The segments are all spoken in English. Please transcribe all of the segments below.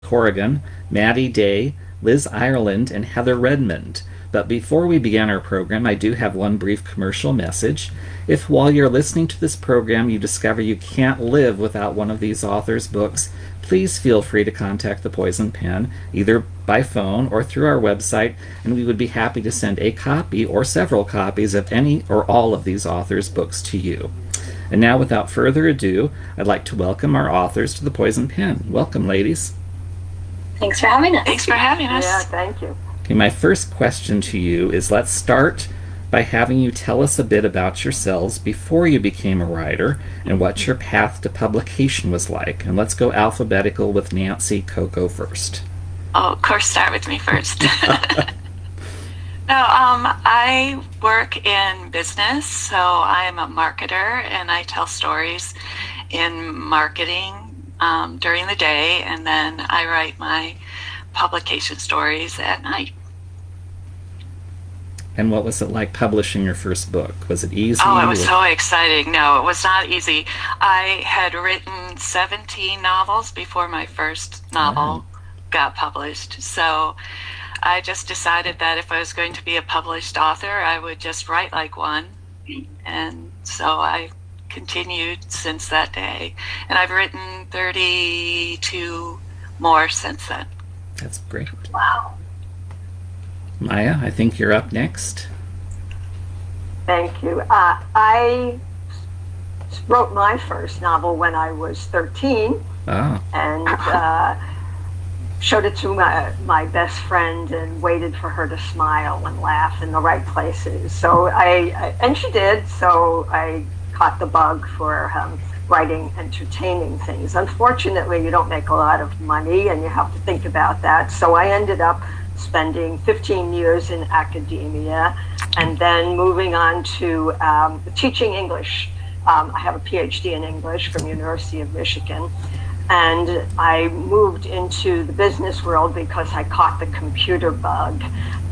Corrigan, Maddie Day, Liz Ireland, and Heather Redmond. But before we begin our program, I do have one brief commercial message. If while you're listening to this program you discover you can't live without one of these authors' books, please feel free to contact the Poison Pen, either by phone or through our website, and we would be happy to send a copy or several copies of any or all of these authors' books to you. And now, without further ado, I'd like to welcome our authors to the Poison Pen. Welcome, ladies. Thanks for having us. Thanks for having us. Yeah, thank you. Okay, my first question to you is, let's start by having you tell us a bit about yourselves before you became a writer and what your path to publication was like. And let's go alphabetical with Nancy Coco first. Oh, of course, start with me first. No, I work in business, so I'm a marketer, and I tell stories in marketing during the day, and then I write my publication stories at night. And what was it like publishing your first book? Was it easy? Oh, it was so exciting. No, it was not easy. I had written 17 novels before my first novel got published, so I just decided that if I was going to be a published author, I would just write like one. And so I continued since that day. And I've written 32 more since then. That's great. Wow. Maya, I think you're up next. Thank you. I wrote my first novel when I was 13 and showed it to my best friend and waited for her to smile and laugh in the right places. So and she did, so I caught the bug for writing entertaining things. Unfortunately, you don't make a lot of money and you have to think about that. So I ended up spending 15 years in academia and then moving on to teaching English. I have a PhD in English from University of Michigan. And I moved into the business world because I caught the computer bug,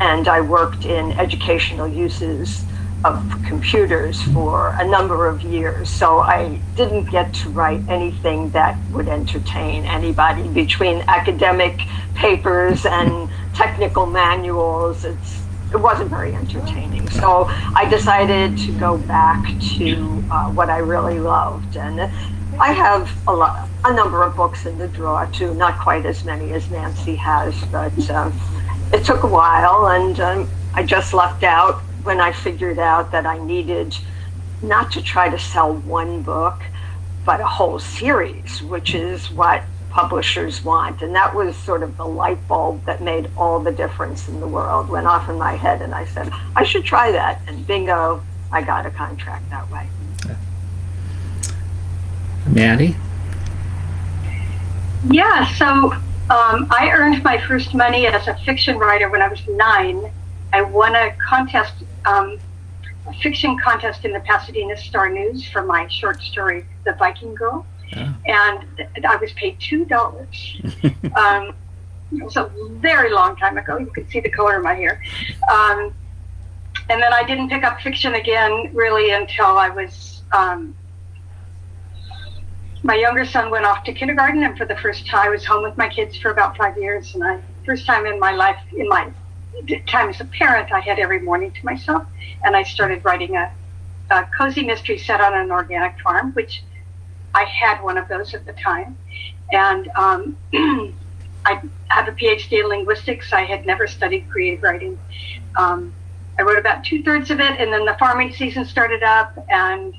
and I worked in educational uses of computers for a number of years. So I didn't get to write anything that would entertain anybody. Between academic papers and technical manuals, it wasn't very entertaining. So I decided to go back to what I really loved. And I have a number of books in the drawer too, not quite as many as Nancy has, but it took a while, and I just left out when I figured out that I needed not to try to sell one book, but a whole series, which is what publishers want. And that was sort of the light bulb that made all the difference in the world. Went off in my head, and I said, I should try that. And bingo, I got a contract that way. Maddie? Yeah, so I earned my first money as a fiction writer when I was 9. I won a contest, a fiction contest in the Pasadena Star News for my short story, The Viking Girl, and I was paid $2. It was a very long time ago. You could see the color of my hair. And then I didn't pick up fiction again really until I was... my younger son went off to kindergarten, and for the first time I was home with my kids for about 5 years. And first time in my life, in my time as a parent, I had every morning to myself. And I started writing a cozy mystery set on an organic farm, which I had one of those at the time. And I have a PhD in linguistics. I had never studied creative writing. I wrote about 2/3 of it, and then the farming season started up, and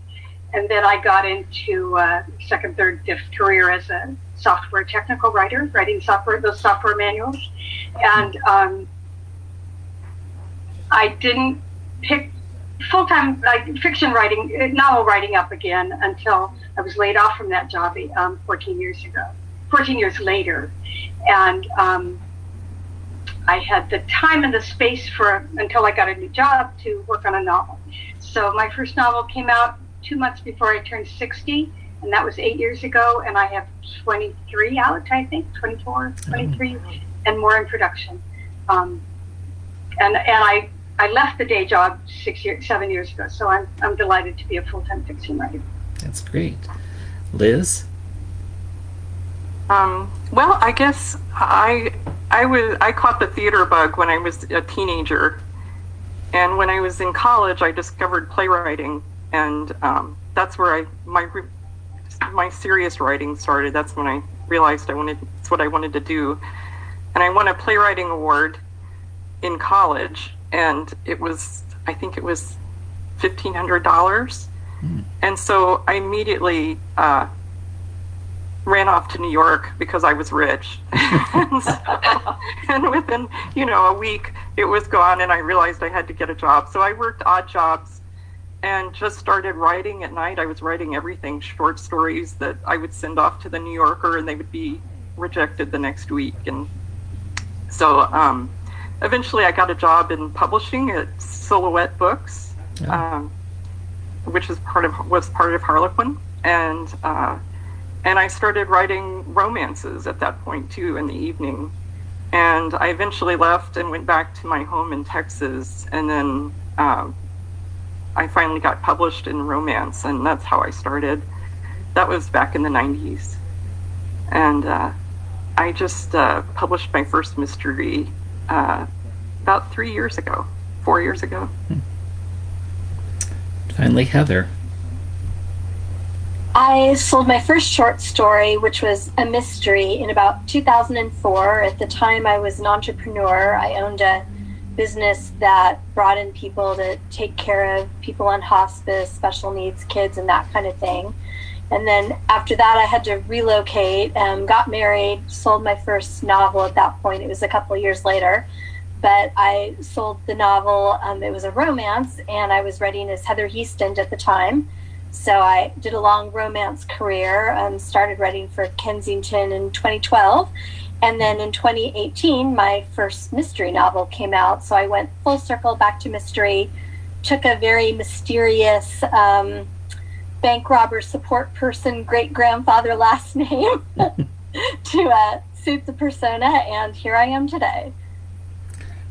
then I got into second, third, fifth career as a software technical writer, writing software, those software manuals. And I didn't pick full-time fiction writing, novel writing up again until I was laid off from that job 14 years later. And I had the time and the space until I got a new job to work on a novel. So my first novel came out 2 months before I turned 60, and that was 8 years ago, and I have 23 out, I think, 24, 23, and more in production. And I left the day job 7 years ago, so I'm delighted to be a full-time fiction writer. That's great. Liz? Yeah, so I earned my first money as a fiction writer when I was 9. I won a contest, a fiction contest in the Pasadena Star News for my short story, The Viking Girl, and I was paid $2. Well, I guess I caught the theater bug when I was a teenager, and when I was in college, I discovered playwriting, and that's where my serious writing started. That's when I realized it's what I wanted to do, and I won a playwriting award in college, and I think it was $1,500, and so I immediately ran off to New York because I was rich. and within, a week it was gone, and I realized I had to get a job. So I worked odd jobs and just started writing at night. I was writing everything, short stories that I would send off to the New Yorker, and they would be rejected the next week. And so eventually I got a job in publishing at Silhouette Books, which was part of Harlequin. And I started writing romances at that point too in the evening. And I eventually left and went back to my home in Texas. And then I finally got published in romance, and that's how I started. That was back in the 90s. And I just published my first mystery about 4 years ago. Finally, Heather. I sold my first short story, which was a mystery, in about 2004. At the time, I was an entrepreneur. I owned a business that brought in people to take care of people on hospice, special needs kids, and that kind of thing. And then after that, I had to relocate, got married, sold my first novel at that point. It was a couple of years later. But I sold the novel. It was a romance, and I was writing as Heather Redmond at the time. So I did a long romance career, started writing for Kensington in 2012. And then in 2018, my first mystery novel came out. So I went full circle back to mystery, took a very mysterious bank robber support person, great-grandfather last name to suit the persona, and here I am today.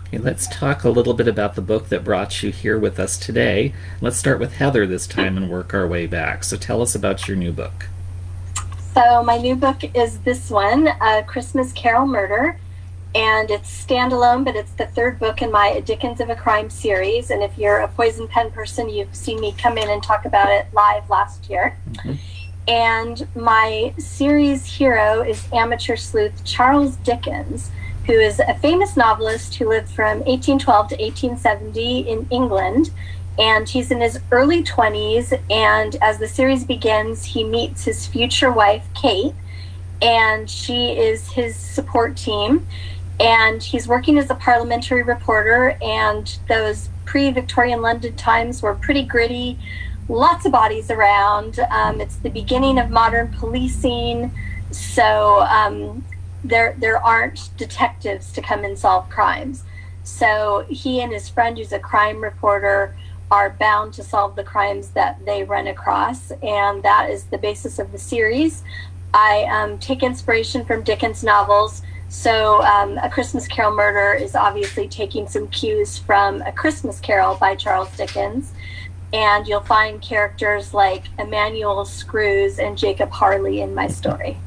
Okay, let's talk a little bit about the book that brought you here with us today. Let's start with Heather this time and work our way back. So tell us about your new book. So my new book is this one, A Christmas Carol Murder, and it's standalone, but it's the third book in my Dickens of a Crime series. And if you're a Poison Pen person, you've seen me come in and talk about it live last year. Mm-hmm. And my series hero is amateur sleuth Charles Dickens, who is a famous novelist who lived from 1812 to 1870 in England. And he's in his early 20s. And as the series begins, he meets his future wife, Kate, and she is his support team. And he's working as a parliamentary reporter. And those pre-Victorian London times were pretty gritty, lots of bodies around. It's the beginning of modern policing. So there aren't detectives to come and solve crimes. So he and his friend, who's a crime reporter, are bound to solve the crimes that they run across, and that is the basis of the series. I take inspiration from Dickens novels, so A Christmas Carol Murder is obviously taking some cues from A Christmas Carol by Charles Dickens, and you'll find characters like Emmanuel Screws and Jacob Harley in my story.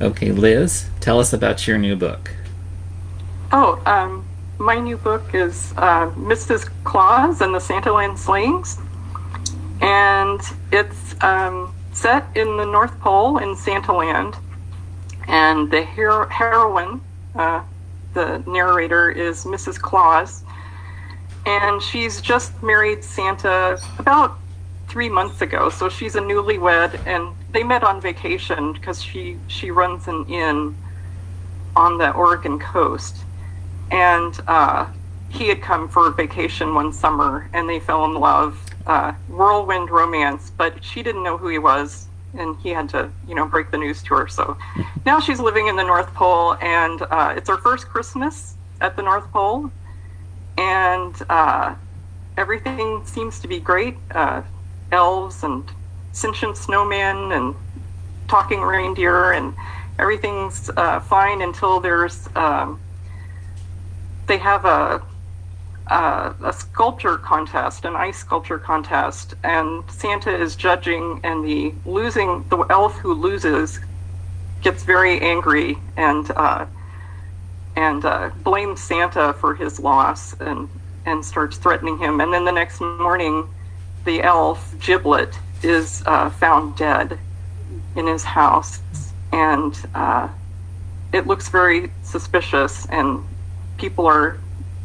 Okay, Liz, tell us about your new book. My new book is Mrs. Claus and the Santelline Slangs, and it's set in the North Pole in Santaland, and the heroine, the narrator, is Mrs. Claus, and she's just married Santa about 3 months ago, so she's a newlywed, and they met on vacation because she runs an inn on the Oregon coast. And he had come for vacation one summer, and they fell in love, whirlwind romance, but she didn't know who he was, and he had to, break the news to her. So now she's living in the North Pole, and it's her first Christmas at the North Pole, and everything seems to be great. Elves and sentient snowmen and talking reindeer, and everything's fine until there's... they have a a sculpture contest, an ice sculpture contest, and Santa is judging, and the elf who loses gets very angry and blames Santa for his loss and starts threatening him. And then the next morning, the elf, Giblet, is found dead in his house, and it looks very suspicious, and people are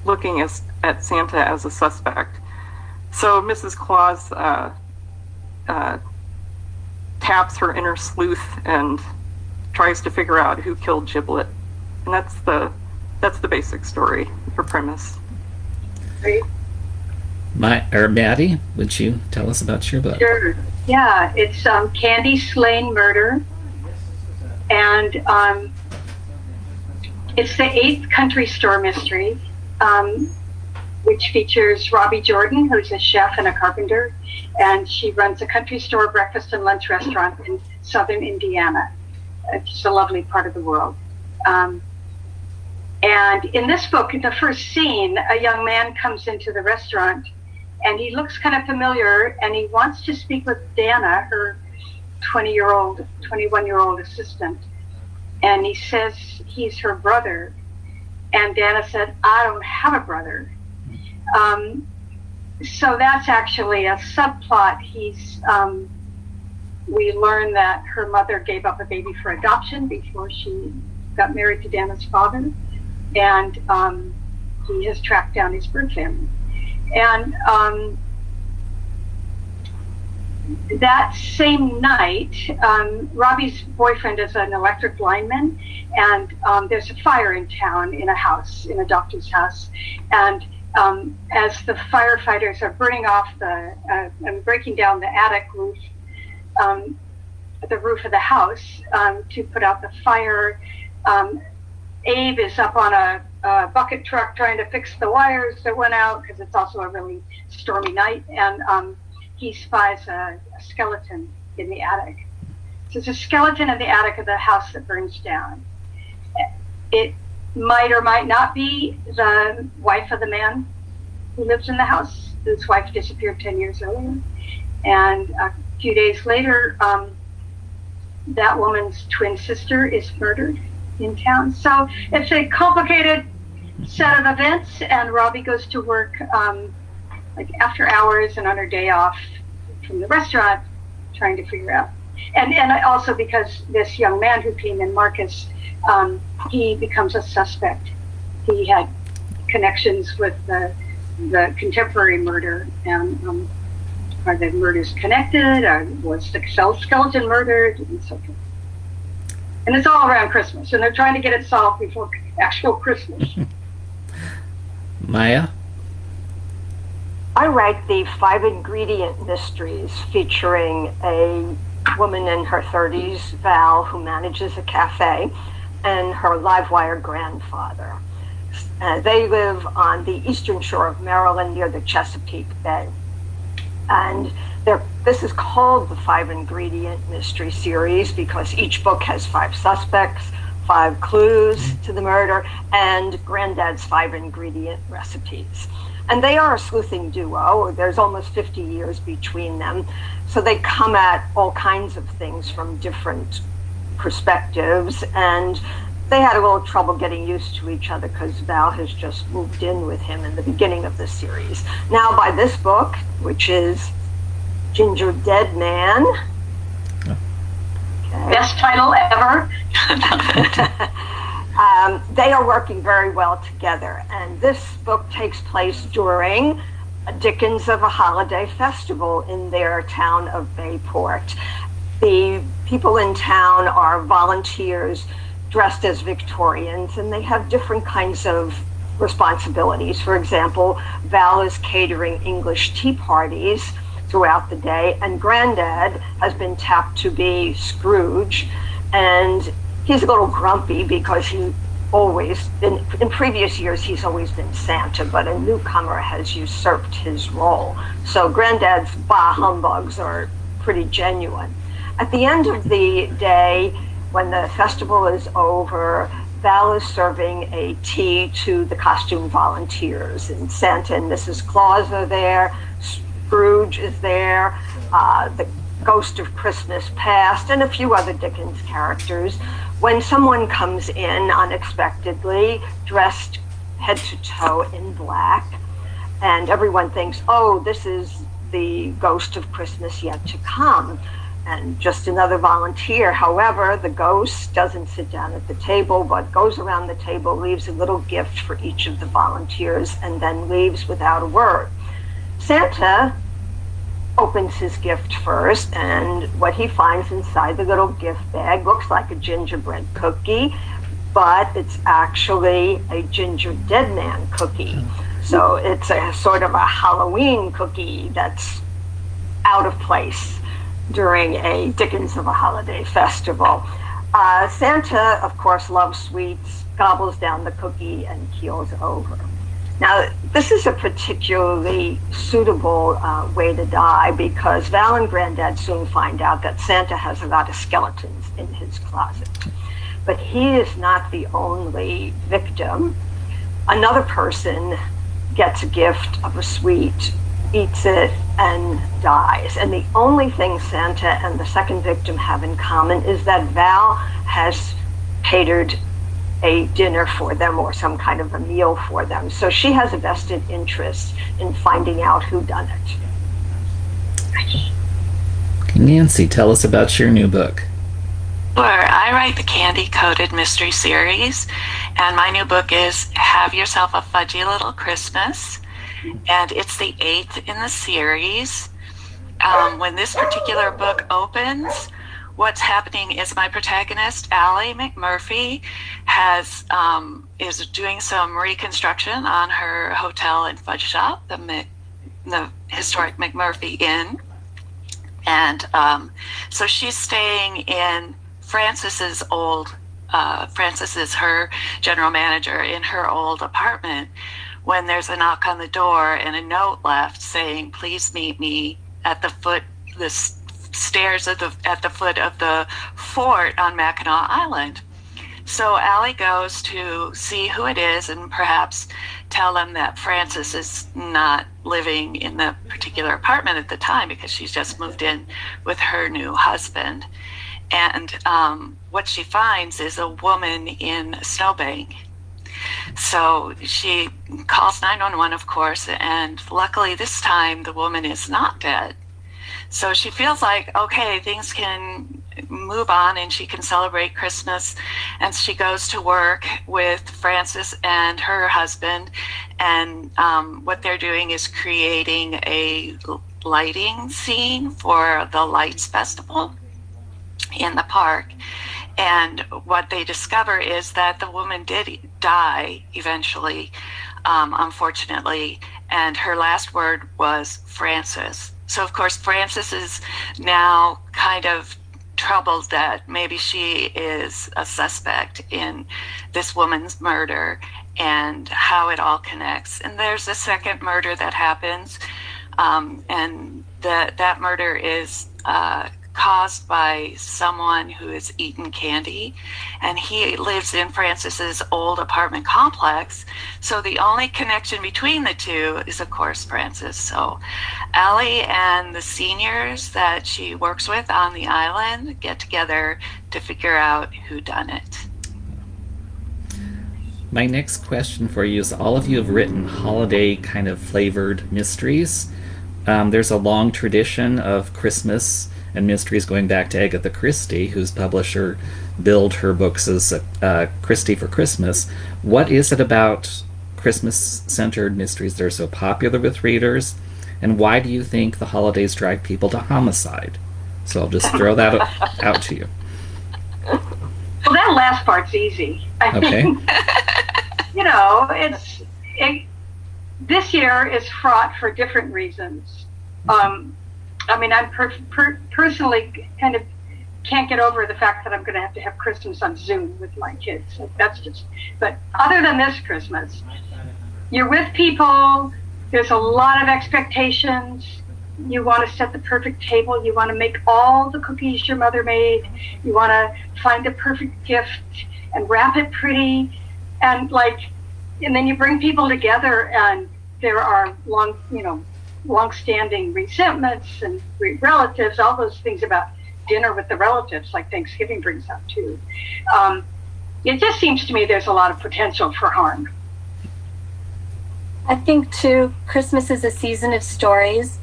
looking at Santa as a suspect. So Mrs. Claus taps her inner sleuth and tries to figure out who killed Giblet, and that's the basic story, her premise. Great. Maddie, would you tell us about your book? Sure. Yeah, it's Candy Slain Murder, and it's the 8th country store mystery, which features Robbie Jordan, who's a chef and a carpenter, and she runs a country store breakfast and lunch restaurant in southern Indiana. It's a lovely part of the world. And in this book, in the first scene, a young man comes into the restaurant, and he looks kind of familiar, and he wants to speak with Dana, her 21-year-old assistant. And he says he's her brother. And Dana said, I don't have a brother. So that's actually a subplot. We learn that her mother gave up a baby for adoption before she got married to Dana's father. And he has tracked down his birth family. And that same night, Robbie's boyfriend is an electric lineman, and there's a fire in town in a doctor's house. And as the firefighters are burning off and breaking down the attic roof, the roof of the house to put out the fire, Abe is up on a bucket truck trying to fix the wires that went out, because it's also a really stormy night, and he spies a skeleton in the attic. So there's a skeleton in the attic of the house that burns down. It might or might not be the wife of the man who lives in the house, whose wife disappeared 10 years earlier. And a few days later, that woman's twin sister is murdered in town. So it's a complicated set of events, and Robbie goes to work like after hours and on her day off from the restaurant, trying to figure out. And also because this young man who came in, Marcus, he becomes a suspect. He had connections with the contemporary murder, and are the murders connected? Or was the skeleton murdered? And so forth. And it's all around Christmas, and they're trying to get it solved before actual Christmas. Maya? I write the 5-ingredient mysteries featuring a woman in her 30s, Val, who manages a cafe, and her live-wire grandfather. They live on the eastern shore of Maryland near the Chesapeake Bay. And this is called the 5-ingredient mystery series because each book has 5 suspects, 5 clues to the murder, and Granddad's 5-ingredient recipes. And they are a sleuthing duo. There's almost 50 years between them. So they come at all kinds of things from different perspectives. And they had a little trouble getting used to each other because Val has just moved in with him in the beginning of the series. Now by this book, which is Ginger Dead Man. Okay. Best title ever. They are working very well together, and this book takes place during Dickens of a holiday festival in their town of Bayport. The people in town are volunteers dressed as Victorians, and they have different kinds of responsibilities. For example, Val is catering English tea parties throughout the day, and Granddad has been tapped to be Scrooge, and he's a little grumpy because he always, in previous years, he's always been Santa, but a newcomer has usurped his role. So Granddad's bah humbugs are pretty genuine. At the end of the day, when the festival is over, Val is serving a tea to the costume volunteers, and Santa and Mrs. Claus are there, Scrooge is there, the Ghost of Christmas Past, and a few other Dickens characters. When someone comes in unexpectedly, dressed head to toe in black, and everyone thinks, oh, this is the Ghost of Christmas Yet to Come, and just another volunteer. However, the ghost doesn't sit down at the table, but goes around the table, leaves a little gift for each of the volunteers, and then leaves without a word. Santa opens his gift first, and what he finds inside the little gift bag looks like a gingerbread cookie, but it's actually a ginger dead man cookie. So it's a sort of a Halloween cookie that's out of place during a Dickens of a holiday festival. Santa, of course, loves sweets, gobbles down the cookie, and keels over. Now, this is a particularly suitable way to die, because Val and Granddad soon find out that Santa has a lot of skeletons in his closet. But he is not the only victim. Another person gets a gift of a sweet, eats it, and dies. And the only thing Santa and the second victim have in common is that Val has catered a dinner for them, or some kind of a meal for them. So she has a vested interest in finding out who done it. Nancy, tell us about your new book. Sure. I write the Candy-Coated Mystery Series, and my new book is Have Yourself a Fudgy Little Christmas, and it's the 8th in the series. When this particular book opens, what's happening is my protagonist, Allie McMurphy, is doing some reconstruction on her hotel and fudge shop, the historic McMurphy Inn. And so she's staying in Francis is her general manager, in her old apartment, when there's a knock on the door and a note left saying, please meet me at the stairs at the foot of the fort on Mackinac Island. So Allie goes to see who it is and perhaps tell them that Frances is not living in the particular apartment at the time, because she's just moved in with her new husband. And what she finds is a woman in a snowbank. So she calls 911, of course, and luckily this time the woman is not dead. So she feels like, okay, things can move on and she can celebrate Christmas. And she goes to work with Frances and her husband. And what they're doing is creating a lighting scene for the Lights Festival in the park. And what they discover is that the woman did die eventually, unfortunately. And her last word was Frances. So, of course, Frances is now kind of troubled that maybe she is a suspect in this woman's murder and how it all connects. And there's a second murder that happens, and that murder is caused by someone who has eaten candy, and he lives in Frances's old apartment complex. So the only connection between the two is, of course, Frances. So Allie and the seniors that she works with on the island get together to figure out who done it. My next question for you is, all of you have written holiday kind of flavored mysteries. There's a long tradition of Christmas and mysteries going back to Agatha Christie, whose publisher billed her books as Christie for Christmas. What is it about Christmas-centered mysteries that are so popular with readers, and why do you think the holidays drive people to homicide? So I'll just throw that out to you. Well, that last part's easy. I mean, this year is fraught for different reasons. I mean, I'm personally kind of can't get over the fact that I'm going to have Christmas on Zoom with my kids. So that's just, but other than this Christmas, you're with people, there's a lot of expectations, you want to set the perfect table, you want to make all the cookies your mother made, you want to find the perfect gift, and wrap it pretty, and then you bring people together, and there are long-standing resentments and relatives, all those things about dinner with the relatives, like Thanksgiving brings up too. It just seems to me there's a lot of potential for harm. I think too, Christmas is a season of stories.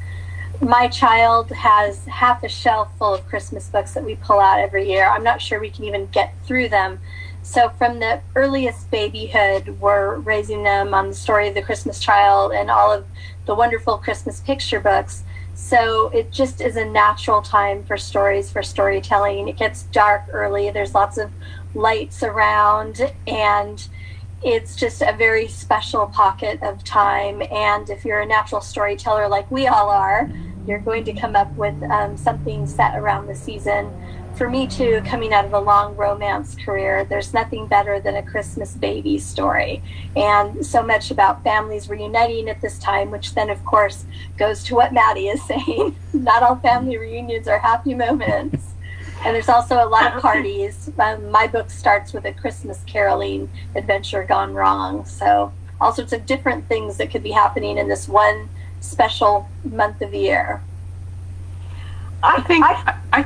My child has half a shelf full of Christmas books that we pull out every year. I'm not sure we can even get through them. So from the earliest babyhood, we're raising them on the story of the Christmas child and all of the wonderful Christmas picture books. So it just is a natural time for stories, for storytelling. It gets dark early. There's lots of lights around, and it's just a very special pocket of time. And if you're a natural storyteller like we all are, you're going to come up with something set around the season. For me too, coming out of a long romance career, there's nothing better than a Christmas baby story. And so much about families reuniting at this time, which then of course goes to what Maddie is saying. Not all family reunions are happy moments. And there's also a lot of parties. My book starts with a Christmas caroling adventure gone wrong. So all sorts of different things that could be happening in this one special month of the year. I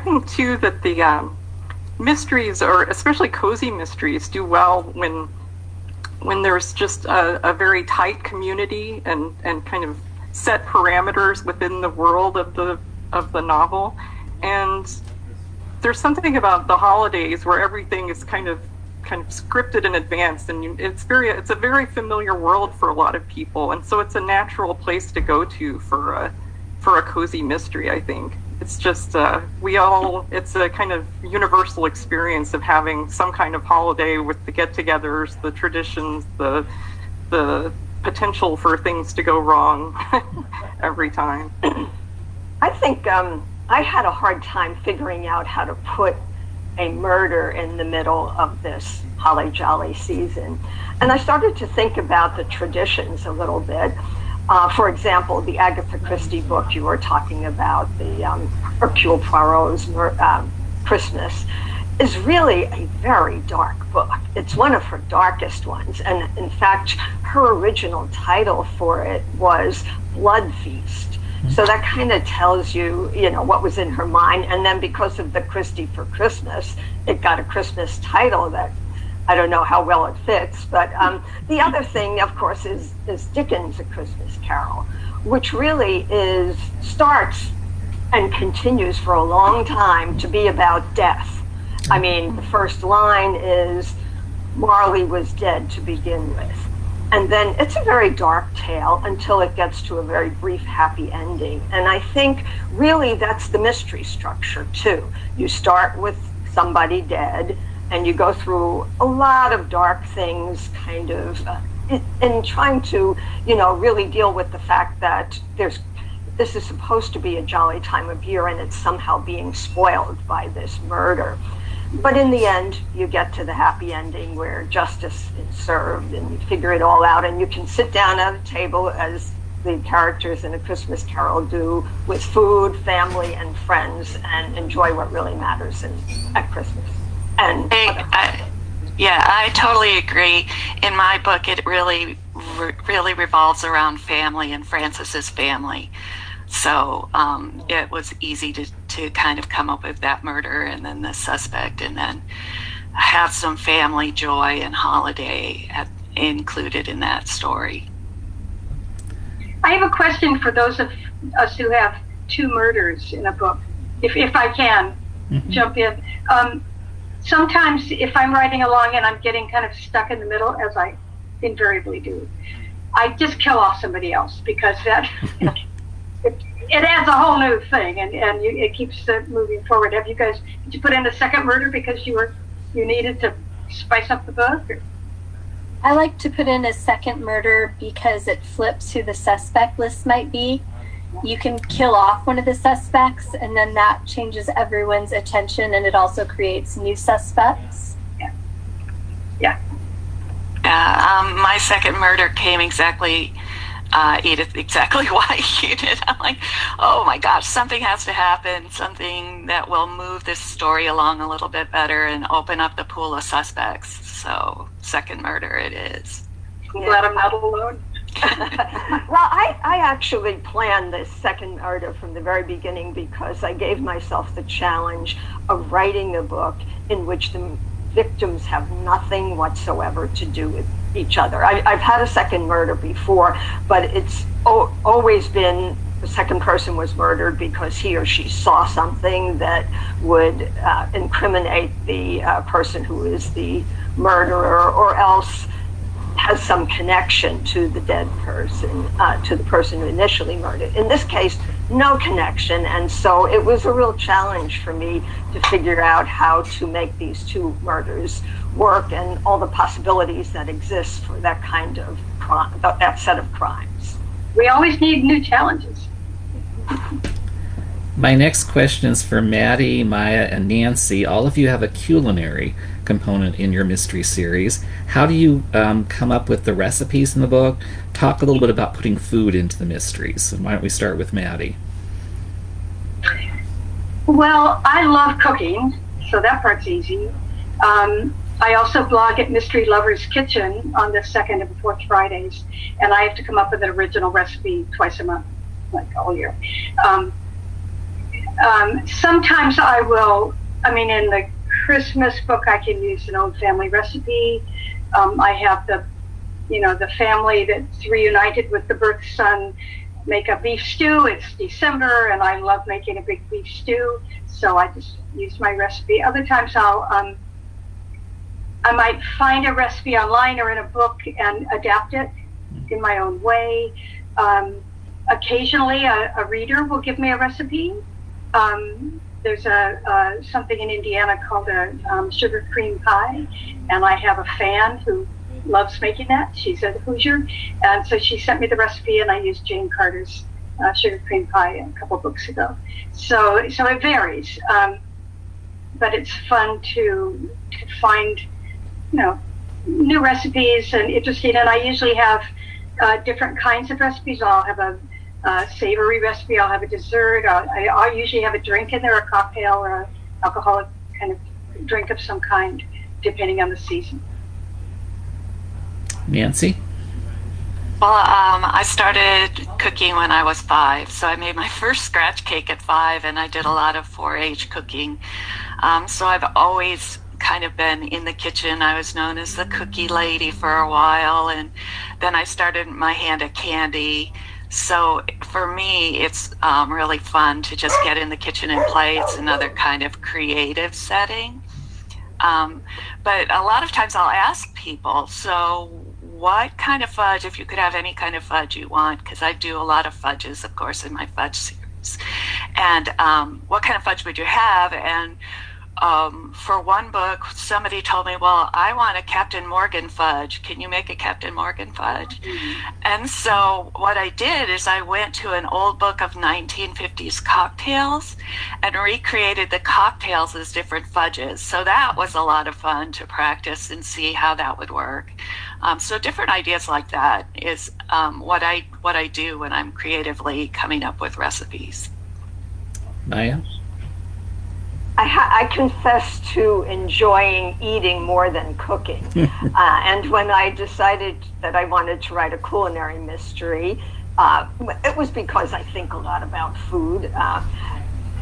think too that the mysteries, or especially cozy mysteries, do well when there's just a very tight community and kind of set parameters within the world of the novel. And there's something about the holidays where everything is kind of scripted in advance, and it's a very familiar world for a lot of people, and so it's a natural place to go to for a cozy mystery. I think it's just it's a kind of universal experience of having some kind of holiday with the get-togethers, the traditions, the potential for things to go wrong every time. I think I had a hard time figuring out how to put a murder in the middle of this holly jolly season. And I started to think about the traditions a little bit. For example, the Agatha Christie book you were talking about, the Hercule Poirot's Christmas, is really a very dark book. It's one of her darkest ones. And in fact, her original title for it was Blood Feast. So that kind of tells you, what was in her mind. And then because of the Christie for Christmas, it got a Christmas title that I don't know how well it fits. But the other thing, of course, is Dickens' A Christmas Carol, which really starts and continues for a long time to be about death. I mean, the first line is, Marley was dead to begin with. And then it's a very dark tale until it gets to a very brief happy ending. And I think really that's the mystery structure too. You start with somebody dead and you go through a lot of dark things kind of in trying to, really deal with the fact that this is supposed to be a jolly time of year and it's somehow being spoiled by this murder. But in the end, you get to the happy ending where justice is served and you figure it all out, and you can sit down at a table as the characters in A Christmas Carol do, with food, family, and friends, and enjoy what really matters at Christmas. And I totally agree. In my book, it really revolves around family and Francis's family. So it was easy to kind of come up with that murder and then the suspect, and then have some family joy and holiday included in that story. I have a question for those of us who have two murders in a book, if I can jump in. Sometimes if I'm writing along and I'm getting kind of stuck in the middle, as I invariably do, I just kill off somebody else, because that... It adds a whole new thing, and it keeps moving forward. Did you put in a second murder because you needed to spice up the book? Or? I like to put in a second murder because it flips who the suspect list might be. You can kill off one of the suspects, and then that changes everyone's attention, and it also creates new suspects. Yeah. My second murder came exactly Edith exactly why he did. I'm like, oh my gosh, something has to happen, something that will move this story along a little bit better and open up the pool of suspects. So second murder it is. I'm glad I'm not alone. Well, I actually planned this second murder from the very beginning because I gave myself the challenge of writing a book in which the victims have nothing whatsoever to do with each other. I've had a second murder before, but it's always been the second person was murdered because he or she saw something that would incriminate the person who is the murderer, or else has some connection to the dead person, to the person who initially murdered. In this case, no connection, and so it was a real challenge for me to figure out how to make these two murders work and all the possibilities that exist for that kind of crime, that set of crimes. We always need new challenges. My next question is for Maddie, Maya, and Nancy. All of you have a culinary component in your mystery series. How do you come up with the recipes in the book? Talk a little bit about putting food into the mysteries. And why don't we start with Maddie? Well, I love cooking, so that part's easy. I also blog at Mystery Lover's Kitchen on the second and fourth Fridays, and I have to come up with an original recipe twice a month, like all year. Sometimes I will, in the Christmas book, I can use an old family recipe. I have the family that's reunited with the birth son make a beef stew. It's December, and I love making a big beef stew, so I just use my recipe. Other times I might find a recipe online or in a book and adapt it in my own way. Occasionally, a reader will give me a recipe. There's something in Indiana called a sugar cream pie, and I have a fan who loves making that. She's a Hoosier, and so she sent me the recipe, and I used Jane Carter's sugar cream pie a couple books ago. So it varies, but it's fun to find new recipes and interesting. And I usually have different kinds of recipes. I'll have a savory recipe, I'll have a dessert, I'll usually have a drink in there, a cocktail or an alcoholic kind of drink of some kind, depending on the season. Nancy? Well, I started cooking when I was 5, so I made my first scratch cake at 5, and I did a lot of 4-H cooking. So I've always kind of been in the kitchen. I was known as the cookie lady for a while, and then I started my hand at candy. So for me, it's really fun to just get in the kitchen and play. It's another kind of creative setting. But a lot of times I'll ask people, so what kind of fudge, if you could have any kind of fudge you want, because I do a lot of fudges, of course, in my fudge series. And what kind of fudge would you have? And for one book, somebody told me, well, I want a Captain Morgan fudge. Can you make a Captain Morgan fudge? And so what I did is I went to an old book of 1950s cocktails and recreated the cocktails as different fudges. So that was a lot of fun to practice and see how that would work. So different ideas like that is what I do when I'm creatively coming up with recipes. Maya? I confess to enjoying eating more than cooking. And when I decided that I wanted to write a culinary mystery, it was because I think a lot about food.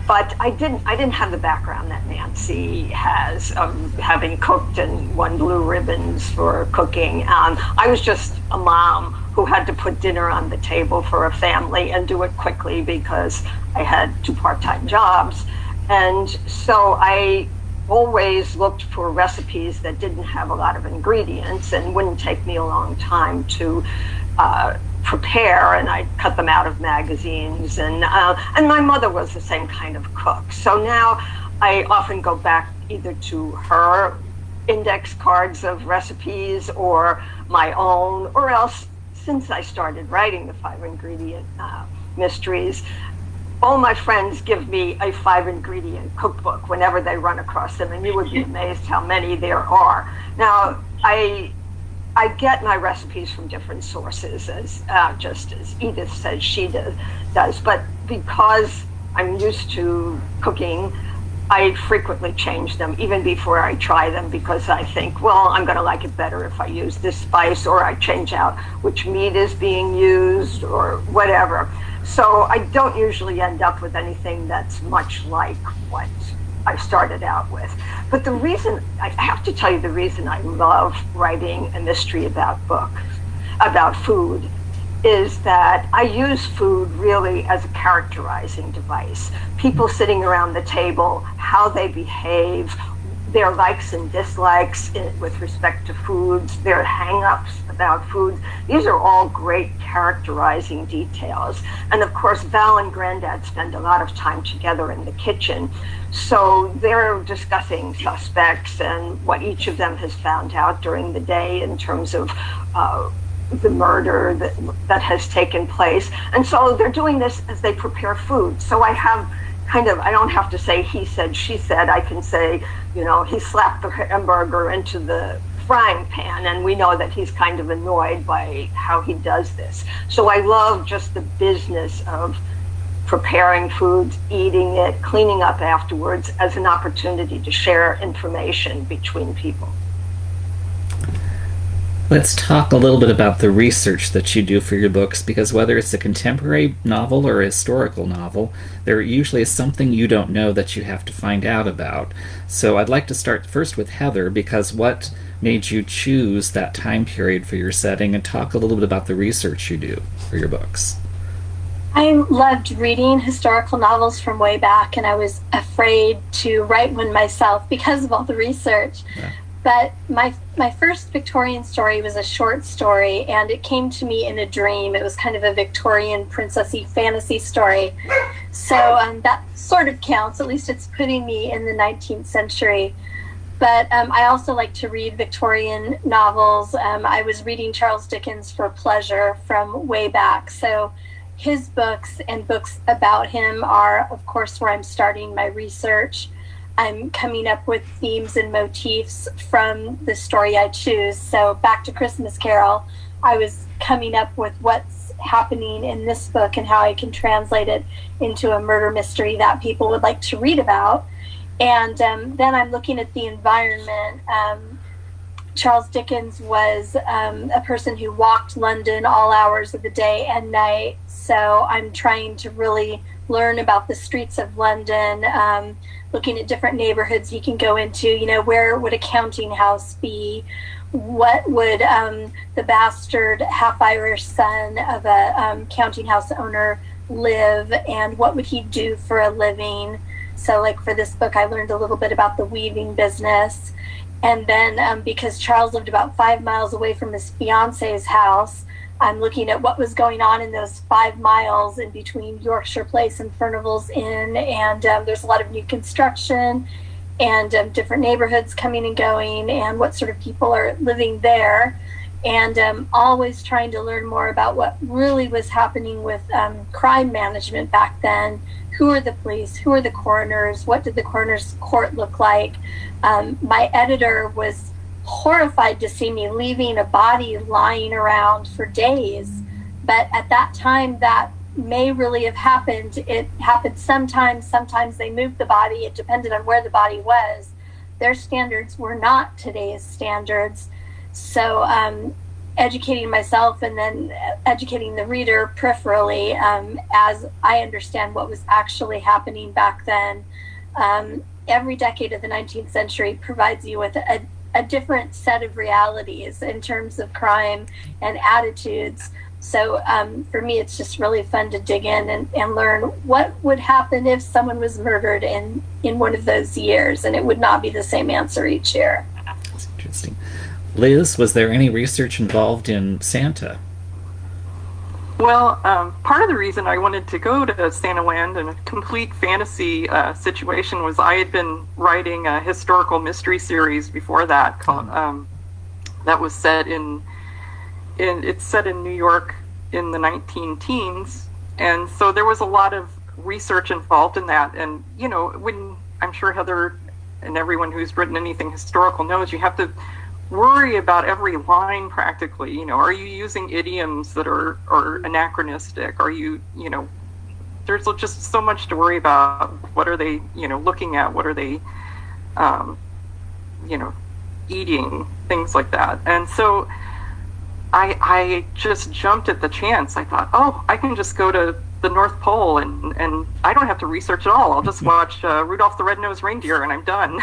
But I didn't have the background that Nancy has of having cooked and won blue ribbons for cooking. I was just a mom who had to put dinner on the table for a family and do it quickly because I had 2 part-time jobs. And so I always looked for recipes that didn't have a lot of ingredients and wouldn't take me a long time to prepare, and I'd cut them out of magazines. And my mother was the same kind of cook. So now I often go back either to her index cards of recipes or my own, or else since I started writing the 5-ingredient mysteries, all my friends give me a 5-ingredient cookbook whenever they run across them, and you would be amazed how many there are. Now, I I get my recipes from different sources, as just as Edith says she does. But because I'm used to cooking, I frequently change them, even before I try them, because I think, well, I'm going to like it better if I use this spice, or I change out which meat is being used, or whatever. So I don't usually end up with anything that's much like what I started out with. But the reason, I have to tell you, the reason I love writing a mystery about food, is that I use food really as a characterizing device. People sitting around the table, how they behave, their likes and dislikes with respect to foods, their hang-ups about foods. These are all great characterizing details. And of course, Val and Grandad spend a lot of time together in the kitchen. So they're discussing suspects and what each of them has found out during the day in terms of the murder that has taken place. And so they're doing this as they prepare food. So I have I don't have to say he said, she said. I can say, he slapped the hamburger into the frying pan, and we know that he's kind of annoyed by how he does this. So I love just the business of preparing foods, eating it, cleaning up afterwards as an opportunity to share information between people. Let's talk a little bit about the research that you do for your books, because whether it's a contemporary novel or a historical novel, there usually is something you don't know that you have to find out about. So I'd like to start first with Heather, because what made you choose that time period for your setting, and talk a little bit about the research you do for your books. I loved reading historical novels from way back, and I was afraid to write one myself because of all the research. Yeah. But my first Victorian story was a short story, and it came to me in a dream. It was kind of a Victorian princessy fantasy story. So that sort of counts. At least it's putting me in the 19th century. But I also like to read Victorian novels. I was reading Charles Dickens for pleasure from way back. So his books and books about him are, of course, where I'm starting my research. I'm coming up with themes and motifs from the story I choose. So back to Christmas Carol, I was coming up with what's happening in this book and how I can translate it into a murder mystery that people would like to read about. And then I'm looking at the environment. Charles Dickens was a person who walked London all hours of the day and night. So I'm trying to really learn about the streets of London, looking at different neighborhoods you can go into. Where would a counting house be? What would the bastard half-Irish son of a counting house owner live, and what would he do for a living? So like for this book, I learned a little bit about the weaving business. And then because Charles lived about 5 miles away from his fiance's house, I'm looking at what was going on in those 5 miles in between Yorkshire Place and Furnival's Inn. And there's a lot of new construction and different neighborhoods coming and going, and what sort of people are living there. And always trying to learn more about what really was happening with crime management back then. Who are the police? Who are the coroners? What did the coroner's court look like? My editor was horrified to see me leaving a body lying around for days. But at that time, that may really have happened. It happened sometimes they moved the body. It depended on where the body was. Their standards were not today's standards. So educating myself and then educating the reader peripherally as I understand what was actually happening back then. Every decade of the 19th century provides you with a different set of realities in terms of crime and attitudes. So for me, it's just really fun to dig in and learn what would happen if someone was murdered in one of those years, and it would not be the same answer each year. That's interesting. Liz, was there any research involved in Santa? Well, part of the reason I wanted to go to Santelline and a complete fantasy situation was I had been writing a historical mystery series before that called, that was set it's set in New York in the 19-teens, and so there was a lot of research involved in that. And when I'm sure Heather and everyone who's written anything historical knows, you have to worry about every line practically. You know, are you using idioms that are anachronistic? Are you, you know, there's just so much to worry about. What are they, you know, looking at? What are they, you know, eating? Things like that. And so I just jumped at the chance. I thought, oh, I can just go to the North Pole and I don't have to research at all. I'll just watch Rudolph the Red-Nosed Reindeer and I'm done.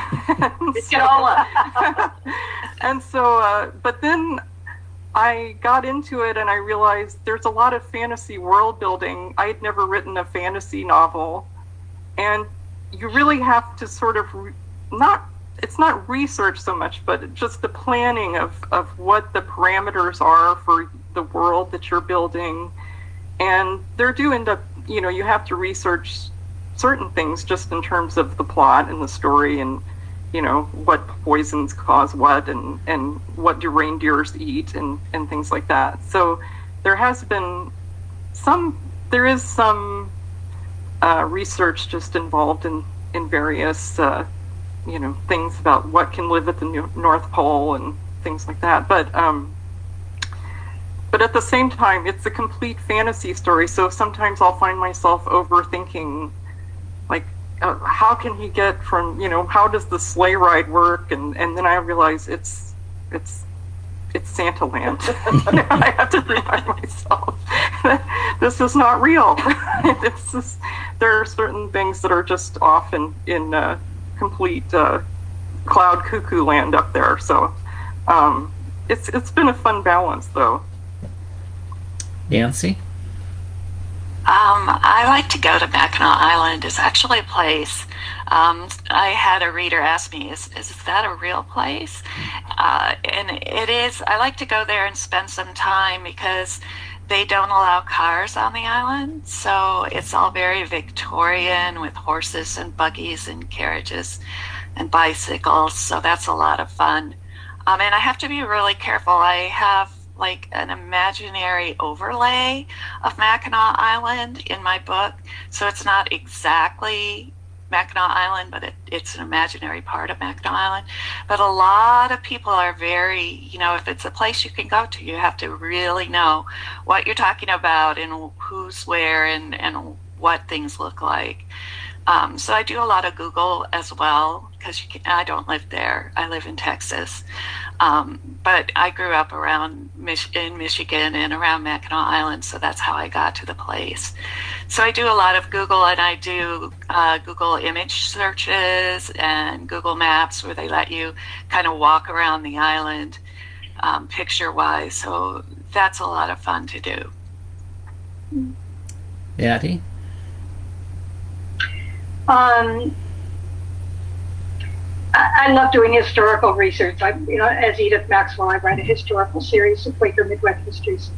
And so, but then I got into it and I realized there's a lot of fantasy world building. I had never written a fantasy novel, and you really have to sort of it's not research so much, but just the planning of what the parameters are for the world that you're building. And there do end up, you know, you have to research certain things just in terms of the plot and the story and, you know, what poisons cause what and what do reindeers eat and things like that. So there is some research just involved in various, you know, things about what can live at the North Pole and things like that. But at the same time, it's a complete fantasy story. So sometimes I'll find myself overthinking, like, how can he get from, you know, how does the sleigh ride work? And then I realize it's Santaland. I have to remind myself that this is not real. There are certain things that are just off in complete cloud cuckoo land up there. So it's been a fun balance, though. Nancy? I like to go to Mackinac Island. It's actually a place. I had a reader ask me, is that a real place? And it is. I like to go there and spend some time because they don't allow cars on the island. So it's all very Victorian with horses and buggies and carriages and bicycles. So that's a lot of fun. And I have to be really careful. I have like an imaginary overlay of Mackinac Island in my book. So it's not exactly Mackinac Island, but it's an imaginary part of Mackinac Island. But a lot of people are very, you know, if it's a place you can go to, you have to really know what you're talking about and who's where and what things look like. So I do a lot of Google as well, because I don't live there. I live in Texas. But I grew up around in Michigan and around Mackinac Island, so that's how I got to the place. So I do a lot of Google, and I do Google image searches and Google Maps, where they let you kind of walk around the island picture-wise. So that's a lot of fun to do. Maddie? I love doing historical research. As Edith Maxwell, I write a historical series of Quaker Midwest histories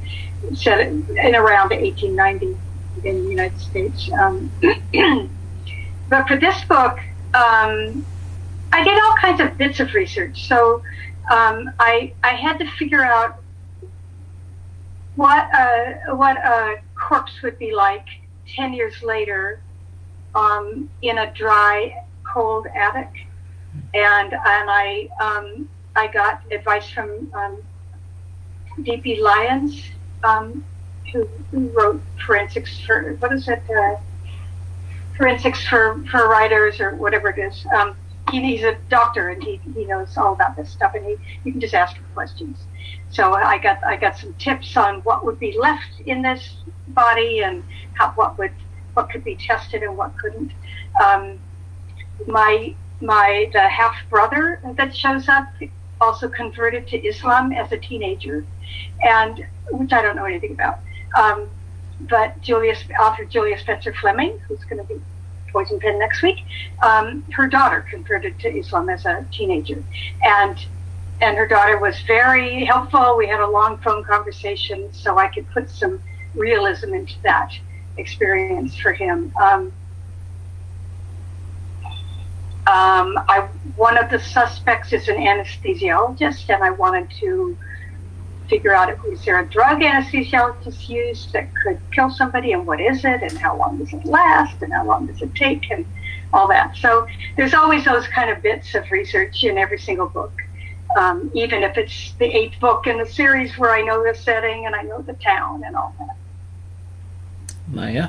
set in around 1890 in the United States. But for this book, I did all kinds of bits of research. So I had to figure out what a corpse would be like 10 years later in a dry, cold attic. And I got advice from D.P. Lyons, who wrote Forensics for Forensics for Writers, or whatever it is. He's a doctor and he knows all about this stuff, and you can just ask him questions. So I got some tips on what would be left in this body and what could be tested and what couldn't. The half brother that shows up also converted to Islam as a teenager, and which I don't know anything about. But author Julia Spencer Fleming, who's going to be Poison Pen next week, her daughter converted to Islam as a teenager, and her daughter was very helpful. We had a long phone conversation, so I could put some realism into that experience for him. One of the suspects is an anesthesiologist, and I wanted to figure out is there a drug anesthesiologists use that could kill somebody, and what is it, and how long does it last, and how long does it take, and all that. So there's always those kind of bits of research in every single book. even if it's the 8th book in the series where I know the setting and I know the town and all that. Maya?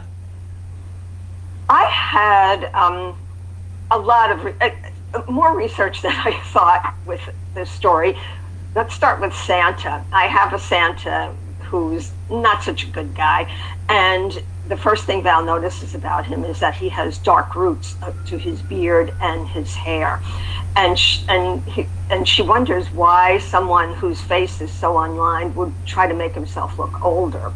I had a lot of more research than I thought with this story. Let's start with Santa. I have a Santa who's not such a good guy, and the first thing Val notices about him is that he has dark roots up to his beard and his hair, and she wonders why someone whose face is so unlined would try to make himself look older.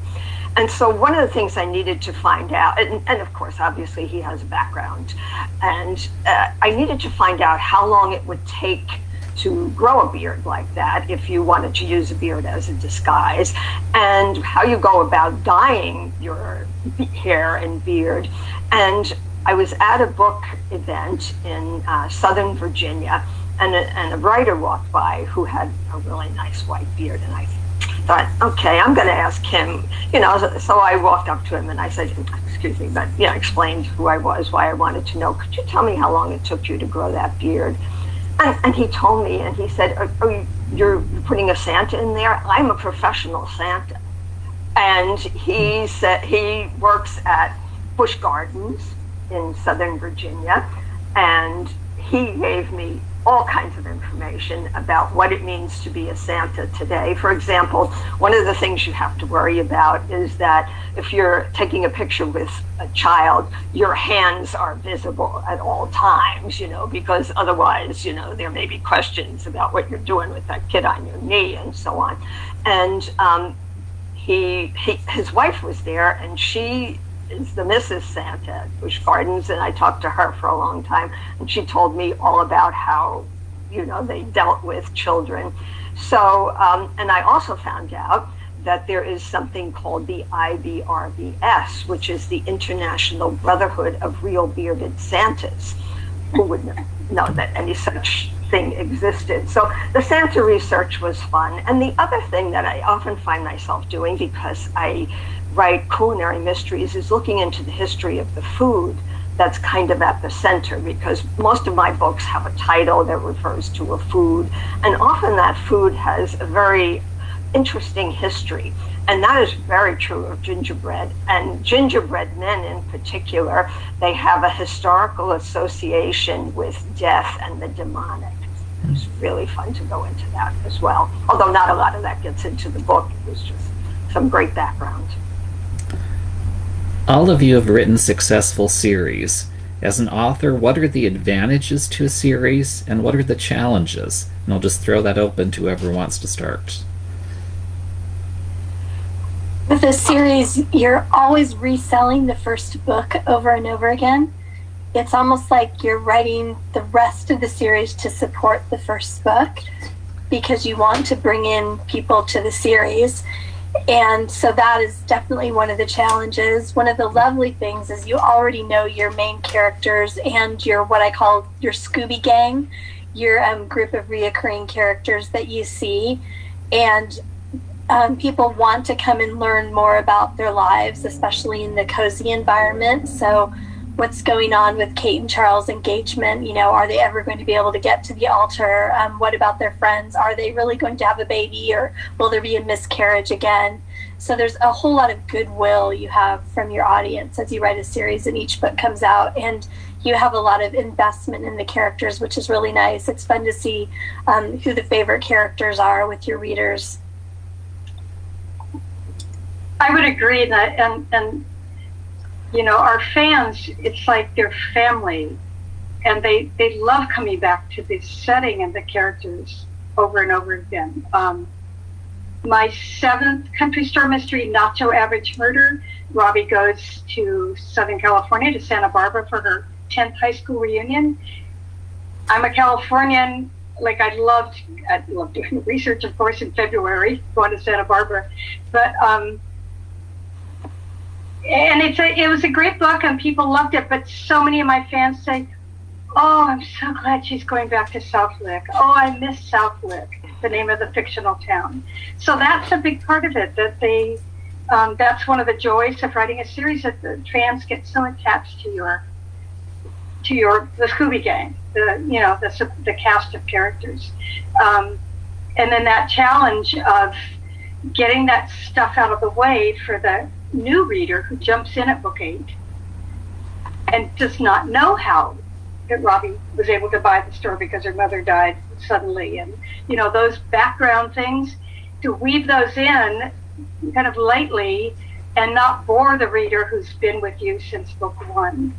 And so one of the things I needed to find out, and of course, obviously he has a background, and I needed to find out how long it would take to grow a beard like that if you wanted to use a beard as a disguise, and how you go about dyeing your hair and beard. And I was at a book event in Southern Virginia, and a writer walked by who had a really nice white beard, and I thought, okay, I'm going to ask him, so I walked up to him and I said, excuse me, but explained who I was, why I wanted to know. Could you tell me how long it took you to grow that beard? And he told me, and he said, you're putting a Santa in there? I'm a professional Santa. And he said he works at Busch Gardens in Southern Virginia, and he gave me all kinds of information about what it means to be a Santa today. For example, one of the things you have to worry about is that if you're taking a picture with a child, your hands are visible at all times, because otherwise, there may be questions about what you're doing with that kid on your knee and so on. And his wife was there, and she is the Mrs. Santa at Busch Gardens, and I talked to her for a long time, and she told me all about how, they dealt with children. So, and I also found out that there is something called the IBRBS, which is the International Brotherhood of Real Bearded Santas. Who would know that any such thing existed? So the Santa research was fun. And the other thing that I often find myself doing, because I write culinary mysteries, is looking into the history of the food that's kind of at the center, because most of my books have a title that refers to a food, and often that food has a very interesting history. And that is very true of gingerbread, and gingerbread men in particular. They have a historical association with death and the demonic. It's really fun to go into that as well, although not a lot of that gets into the book. It was just some great background. All of you have written successful series. As an author, what are the advantages to a series, and what are the challenges? And I'll just throw that open to whoever wants to start. With a series, you're always reselling the first book over and over again. It's almost like you're writing the rest of the series to support the first book, because you want to bring in people to the series. And so that is definitely one of the challenges. One of the lovely things is you already know your main characters and your, what I call your Scooby Gang, your group of reoccurring characters that you see. And people want to come and learn more about their lives, especially in the cozy environment. So what's going on with Kate and Charles' engagement? Are they ever going to be able to get to the altar? What about their friends? Are they really going to have a baby, or will there be a miscarriage again? So there's a whole lot of goodwill you have from your audience as you write a series and each book comes out, and you have a lot of investment in the characters, which is really nice. It's fun to see who the favorite characters are with your readers. I would agree that, and our fans, it's like their family, and they love coming back to this setting and the characters over and over again. My 7th country store mystery, Not So Average Murder, Robbie goes to Southern California, to Santa Barbara for her 10th high school reunion. I'm a Californian. I love doing research, of course, in February, going to Santa Barbara. But and it was a great book, and people loved it. But so many of my fans say, "Oh, I'm so glad she's going back to Southwick. Oh, I miss Southwick," the name of the fictional town. So that's a big part of it. That that's one of the joys of writing a series, that the fans get so attached to the Scooby Gang, the cast of characters. And then that challenge of getting that stuff out of the way for the new reader who jumps in at book 8 and does not know how that Robbie was able to buy the store because her mother died suddenly, and those background things, to weave those in kind of lightly and not bore the reader who's been with you since book 1.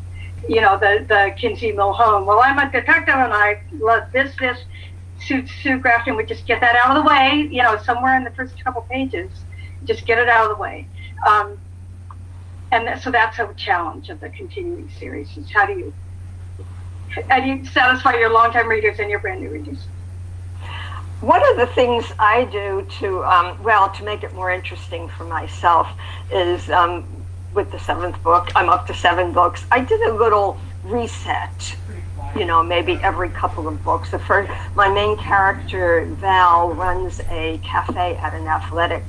The Kinsey Mill home. Well, I'm a detective and I love this. Sue Grafton would just get that out of the way, somewhere in the first couple pages, just get it out of the way. So that's a challenge of the continuing series, is how do you satisfy your longtime readers and your brand new readers? One of the things I do to make it more interesting for myself is with the 7th book, I'm up to 7 books, I did a little reset, maybe every couple of books. My main character, Val, runs a cafe at an athletic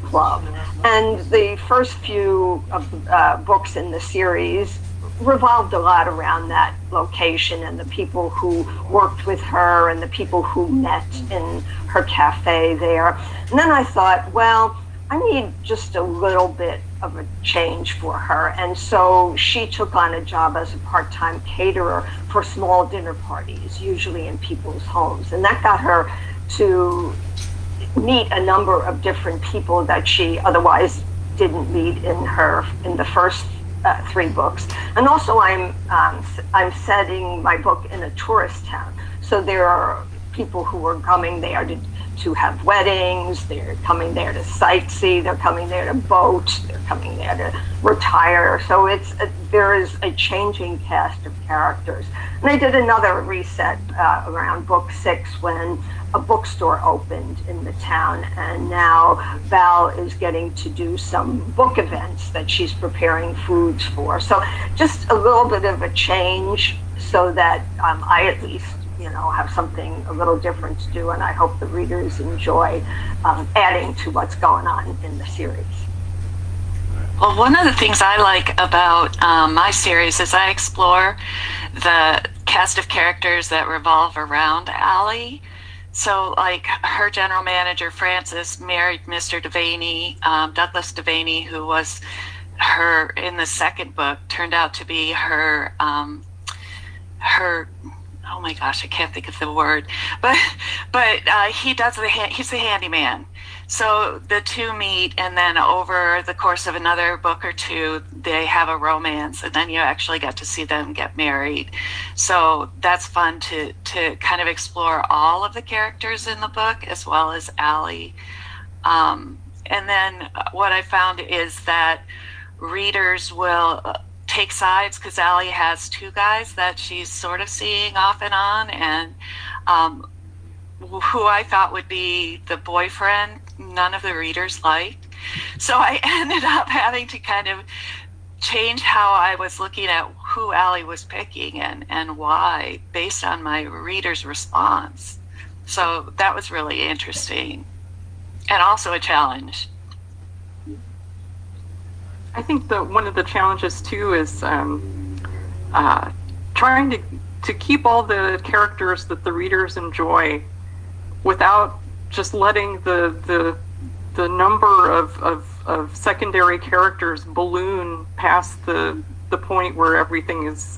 club. And the first few of the books in the series revolved a lot around that location and the people who worked with her and the people who met in her cafe there. And then I thought, well, I need just a little bit of a change for her. And so she took on a job as a part-time caterer for small dinner parties, usually in people's homes. And that got her to meet a number of different people that she otherwise didn't meet in the first 3 books. And also I'm setting my book in a tourist town. So there are people who are coming there to have weddings, they're coming there to sightsee, they're coming there to boat, they're coming there to retire. So there is a changing cast of characters. And I did another reset around book 6 when a bookstore opened in the town, and now Val is getting to do some book events that she's preparing foods for. So just a little bit of a change so that I at least have something a little different to do, and I hope the readers enjoy adding to what's going on in the series. Well, one of the things I like about my series is I explore the cast of characters that revolve around Allie. So, like, her general manager, Frances, married Mr. Devaney, Douglas Devaney, who was her, in the 2nd book, turned out to be her, oh my gosh, I can't think of the word, but he's the handyman. So the two meet, and then over the course of another book or 2, they have a romance, and then you actually get to see them get married. So that's fun to kind of explore all of the characters in the book, as well as Allie. And then what I found is that readers will take sides, because Allie has 2 guys that she's sort of seeing off and on, and who I thought would be the boyfriend, none of the readers liked. So I ended up having to kind of change how I was looking at who Allie was picking and why, based on my reader's response. So that was really interesting, and also a challenge. I think one of the challenges too is trying to keep all the characters that the readers enjoy without just letting the number of secondary characters balloon past the point where everything is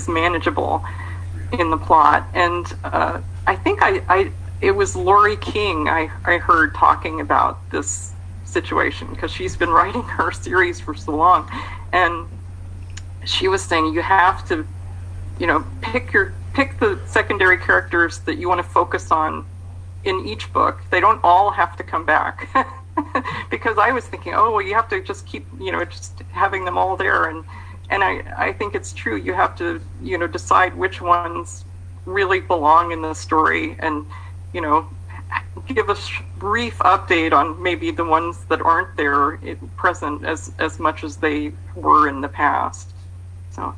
manageable in the plot. And I think it was Laurie King I heard talking about this situation, because she's been writing her series for so long, and she was saying you have to pick the secondary characters that you want to focus on in each book. They don't all have to come back. Because I was thinking, oh well, you have to just keep just having them all there, and I think it's true. You have to decide which ones really belong in the story, and give a brief update on maybe the ones that aren't there present as much as they were in the past. So.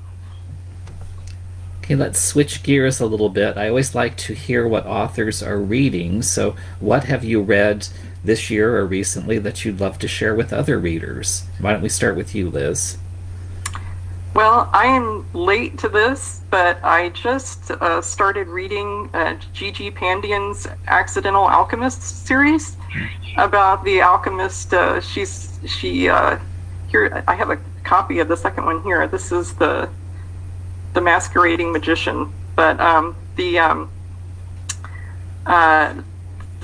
Okay, let's switch gears a little bit. I always like to hear what authors are reading. So what have you read this year or recently that you'd love to share with other readers? Why don't we start with you, Liz? Well, I am late to this, but I just started reading Gigi Pandian's Accidental Alchemist series about the alchemist. Here I have a copy of the second one here. This is the Masquerading Magician, but the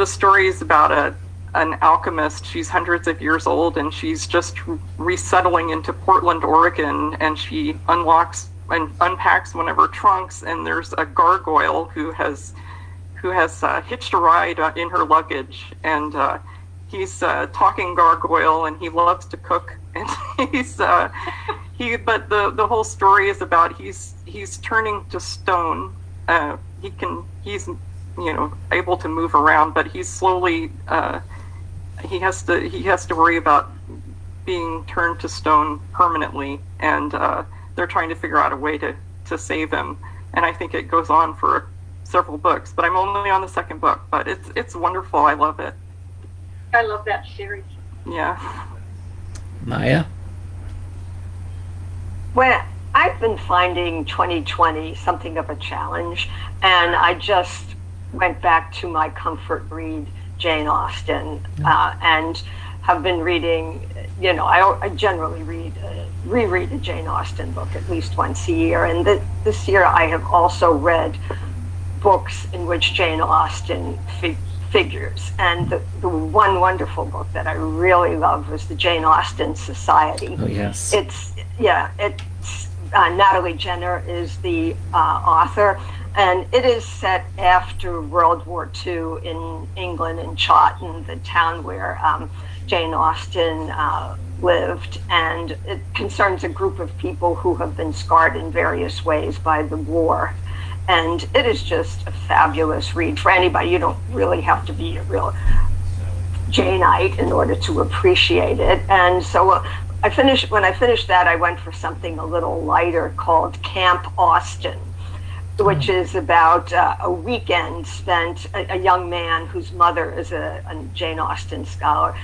story is about an alchemist. She's hundreds of years old, and she's just resettling into Portland, Oregon, and she unlocks and unpacks one of her trunks, and there's a gargoyle who has hitched a ride in her luggage, and he's talking gargoyle, and he loves to cook, and but the whole story is about he's turning to stone. He's able to move around, but he's slowly he has to worry about being turned to stone permanently, and they're trying to figure out a way to save him. And I think it goes on for several books, but I'm only on the second book, but it's wonderful. I love it. I love that series. Yeah. Maya? Well, I've been finding 2020 something of a challenge, and I just went back to my comfort read, Jane Austen, and have been reading, I generally reread a Jane Austen book at least once a year, and this year I have also read books in which Jane Austen figures, and the one wonderful book that I really loved was the Jane Austen Society. Oh, yes. It's Natalie Jenner is the author, and it is set after World War II in England, in Chawton, the town where Jane Austen lived, and it concerns a group of people who have been scarred in various ways by the war. And it is just a fabulous read for anybody. You don't really have to be a real Janeite in order to appreciate it. And so when I finished that, I went for something a little lighter called Camp Austen, which is about a weekend spent, a young man whose mother is a Jane Austen scholar,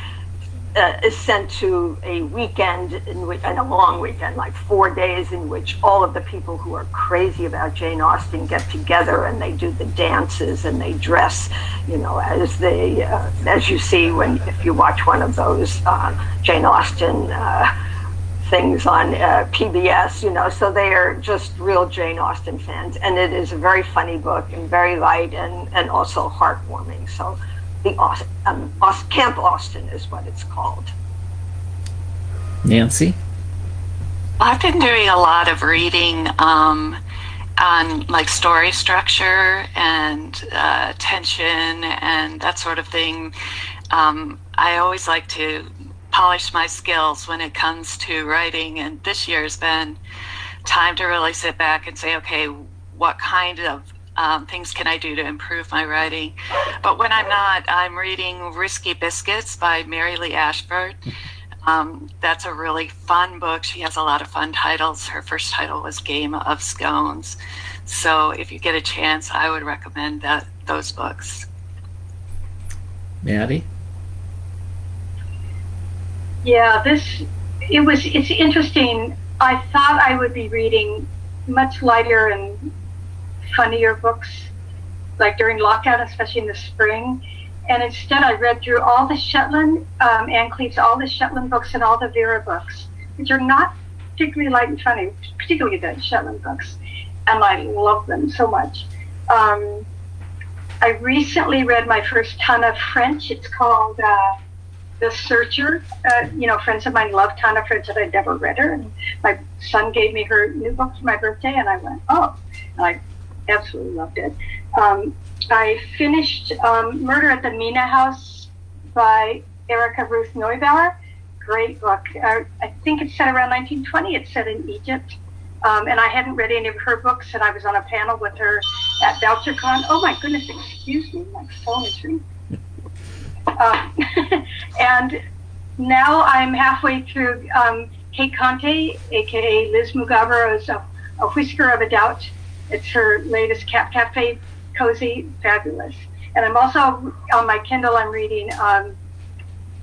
is sent to a weekend, and a long weekend, like 4 days, in which all of the people who are crazy about Jane Austen get together, and they do the dances, and they dress, as you see if you watch one of those Jane Austen things on PBS, so they are just real Jane Austen fans, and it is a very funny book and very light and also heartwarming. So the Camp Austen is what it's called. Nancy? I've been doing a lot of reading on like story structure and tension and that sort of thing. I always like to polish my skills when it comes to writing, and this year's been time to really sit back and say, okay, what kind of things can I do to improve my writing? But when I'm not, I'm reading Risky Biscuits by Mary Lee Ashford. That's a really fun book. She has a lot of fun titles. Her first title was Game of Scones. So if you get a chance, I would recommend those books. Maddie? Yeah, it's interesting. I thought I would be reading much lighter and funnier books, like during lockdown, especially in the spring. And instead I read through all the Shetland, Anne Cleeve's all the Shetland books and all the Vera books, which are not particularly light and funny, particularly the Shetland books. And I love them so much. I recently read my first ton of French. It's called The Searcher. Friends of mine love Tana French, and I'd never read her. And my son gave me her new book for my birthday, and I went, oh, and I absolutely loved it. I finished Murder at the Mina House by Erica Ruth Neubauer. Great book. I think it's set around 1920. It's set in Egypt. And I hadn't read any of her books, and I was on a panel with her at BoucherCon. Oh my goodness, excuse me, my phone is ringing. And now I'm halfway through Kate Conte, aka Liz Mugabero's A Whisker of a Doubt. It's her latest Cat Cafe cozy, fabulous. And I'm also on my Kindle. I'm reading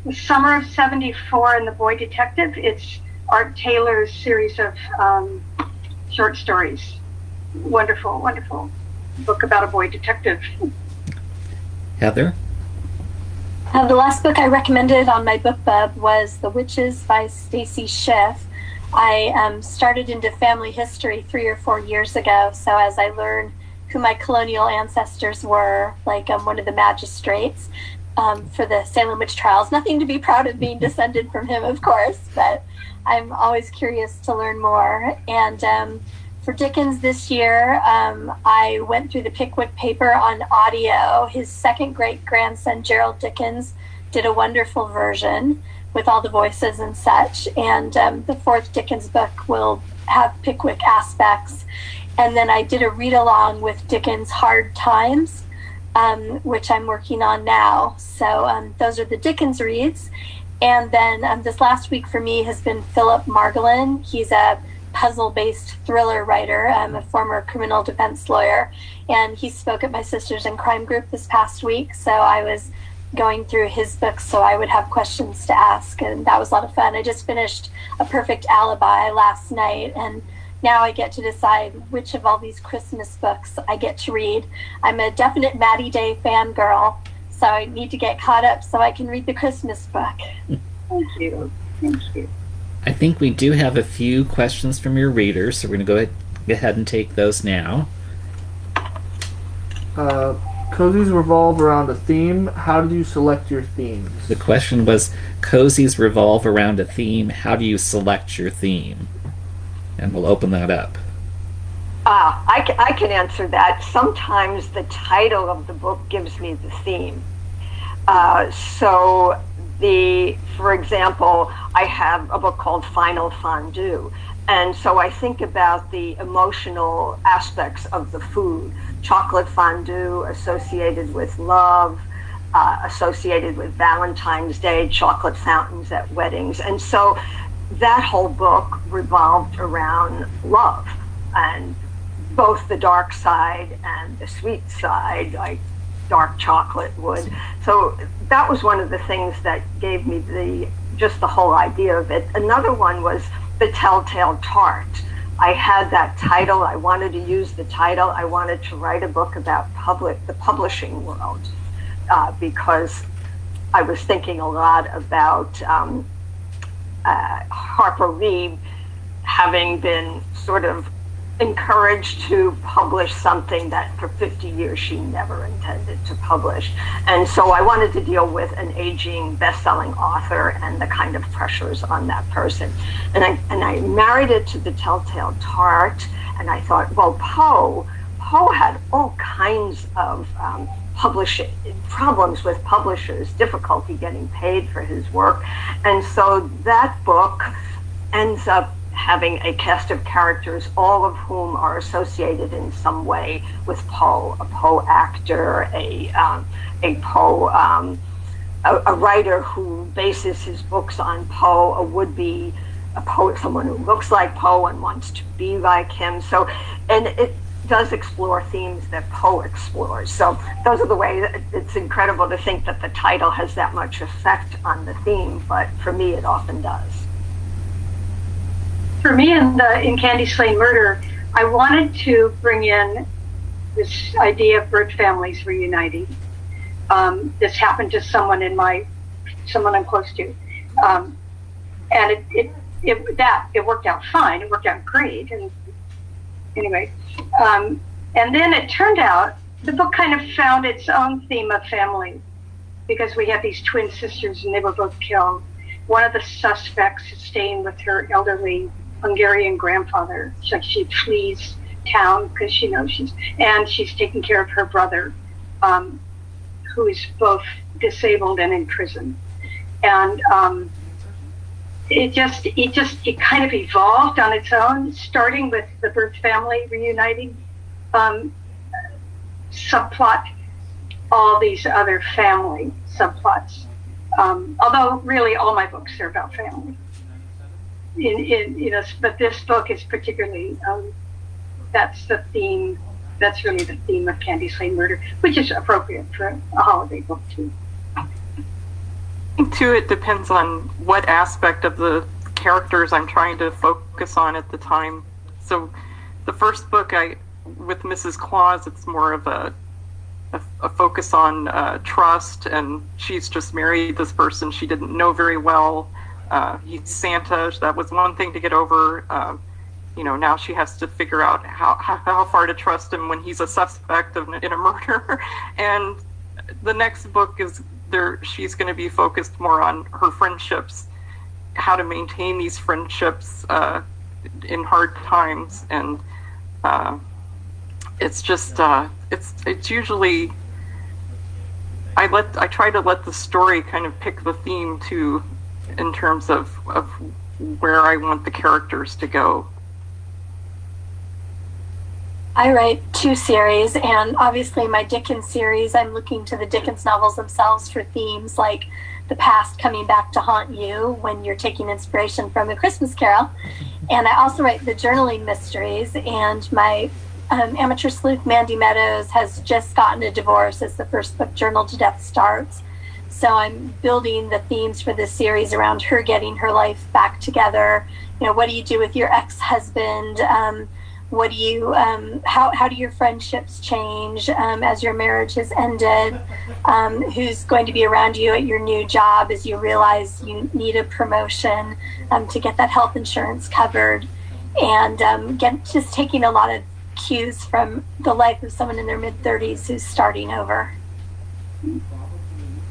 The Summer of '74 and The Boy Detective. It's Art Taylor's series of short stories. Wonderful, wonderful book about a boy detective. Heather? The last book I recommended on my BookBub was The Witches by Stacy Schiff. I started into family history 3 or 4 years ago, so as I learned who my colonial ancestors were, like one of the magistrates for the Salem witch trials. Nothing to be proud of being descended from him, of course, but I'm always curious to learn more. And for Dickens this year, I went through the Pickwick paper on audio. His second great-grandson, Gerald Dickens, did a wonderful version with all the voices and such. And the fourth Dickens book will have Pickwick aspects. And then I did a read-along with Dickens' Hard Times, which I'm working on now. So those are the Dickens reads. And then this last week for me has been Philip Margolin. He's a puzzle-based thriller writer, a former criminal defense lawyer. And he spoke at my Sisters in Crime group this past week. So I was going through his books so I would have questions to ask. And that was a lot of fun. I just finished A Perfect Alibi last night. And now I get to decide which of all these Christmas books I get to read. I'm a definite Maddie Day fangirl, so I need to get caught up so I can read the Christmas book. Thank you. Thank you. I think we do have a few questions from your readers, so we're going to go ahead and take those now. Cozies revolve around a theme. How do you select your themes? The question was, cozies revolve around a theme. How do you select your theme? And we'll open that up. I can answer that. Sometimes the title of the book gives me the theme. For example, I have a book called Final Fondue. And so I think about the emotional aspects of the food. Chocolate fondue associated with love, associated with Valentine's Day, chocolate fountains at weddings. And so that whole book revolved around love, and both the dark side and the sweet side, like dark chocolate would. So that was one of the things that gave me the whole idea of it. Another one was the Telltale Tart. I had that title. I wanted to use the title. I wanted to write a book about the publishing world because I was thinking a lot about Harper Lee having been sort of encouraged to publish something that for 50 years she never intended to publish. And so I wanted to deal with an aging best-selling author and the kind of pressures on that person. And I married it to the Telltale Tart, and I thought, well, Poe had all kinds of publishing problems with publishers, difficulty getting paid for his work. And so that book ends up having a cast of characters, all of whom are associated in some way with Poe, a Poe actor, a writer who bases his books on Poe, a poet, someone who looks like Poe and wants to be like him. So, and it does explore themes that Poe explores. So those are the ways. It's incredible to think that the title has that much effect on the theme, but for me it often does. For me, in Candy Slain Murder, I wanted to bring in this idea of birth families reuniting. This happened to someone I'm close to, and it worked out fine. It worked out great. And anyway, and then it turned out the book kind of found its own theme of family, because we had these twin sisters and they were both killed. One of the suspects is staying with her elderly Hungarian grandfather. She flees town because she knows she's taking care of her brother, who is both disabled and in prison. And it kind of evolved on its own, starting with the birth family reuniting subplot, all these other family subplots. Although really all my books are about family. But this book is particularly, that's the theme. That's really the theme of Candy Slain Murder, which is appropriate for a holiday book too. I think too, it depends on what aspect of the characters I'm trying to focus on at the time. So the first book, with Mrs. Claus, it's more of a focus on trust, and she's just married this person she didn't know very well. He's Santa. That was one thing to get over. Now she has to figure out how far to trust him when he's a suspect in a murder. And the next book is she's going to be focused more on her friendships, how to maintain these friendships in hard times. And it's just it's usually I try to let the story kind of pick the theme too, in terms of where I want the characters to go. I write 2 series, and obviously my Dickens series, I'm looking to the Dickens novels themselves for themes like the past coming back to haunt you when you're taking inspiration from A Christmas Carol. And I also write the journaling mysteries, and my amateur sleuth Mandy Meadows has just gotten a divorce as the first book, Journal to Death, starts. So I'm building the themes for this series around her getting her life back together. What do you do with your ex-husband? What do you, how do your friendships change as your marriage has ended? Who's going to be around you at your new job as you realize you need a promotion to get that health insurance covered? And just taking a lot of cues from the life of someone in their mid-30s who's starting over.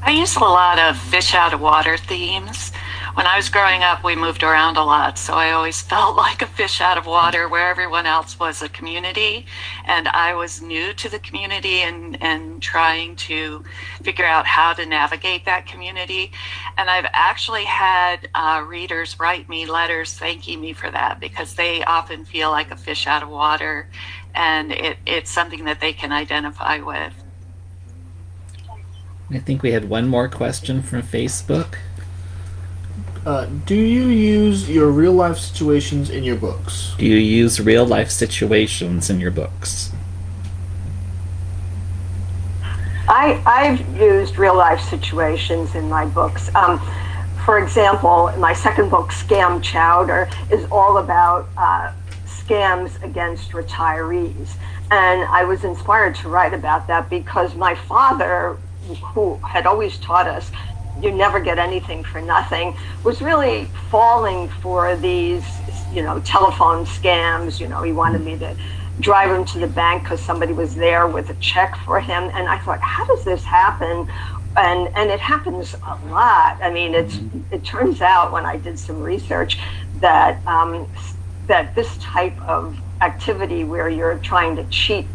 I use a lot of fish out of water themes. When I was growing up, we moved around a lot, so I always felt like a fish out of water where everyone else was a community, and I was new to the community and trying to figure out how to navigate that community. And I've actually had readers write me letters thanking me for that, because they often feel like a fish out of water, and it's something that they can identify with. I think we had one more question from Facebook. Do you use your real life situations in your books? Do you use real life situations in your books? I've used real life situations in my books. For example, my second book, Scam Chowder, is all about scams against retirees. And I was inspired to write about that because my father, who had always taught us you never get anything for nothing, was really falling for these, telephone scams. He wanted me to drive him to the bank because somebody was there with a check for him. And I thought, how does this happen? And it happens a lot. I mean, it turns out when I did some research that that this type of activity where you're trying to cheat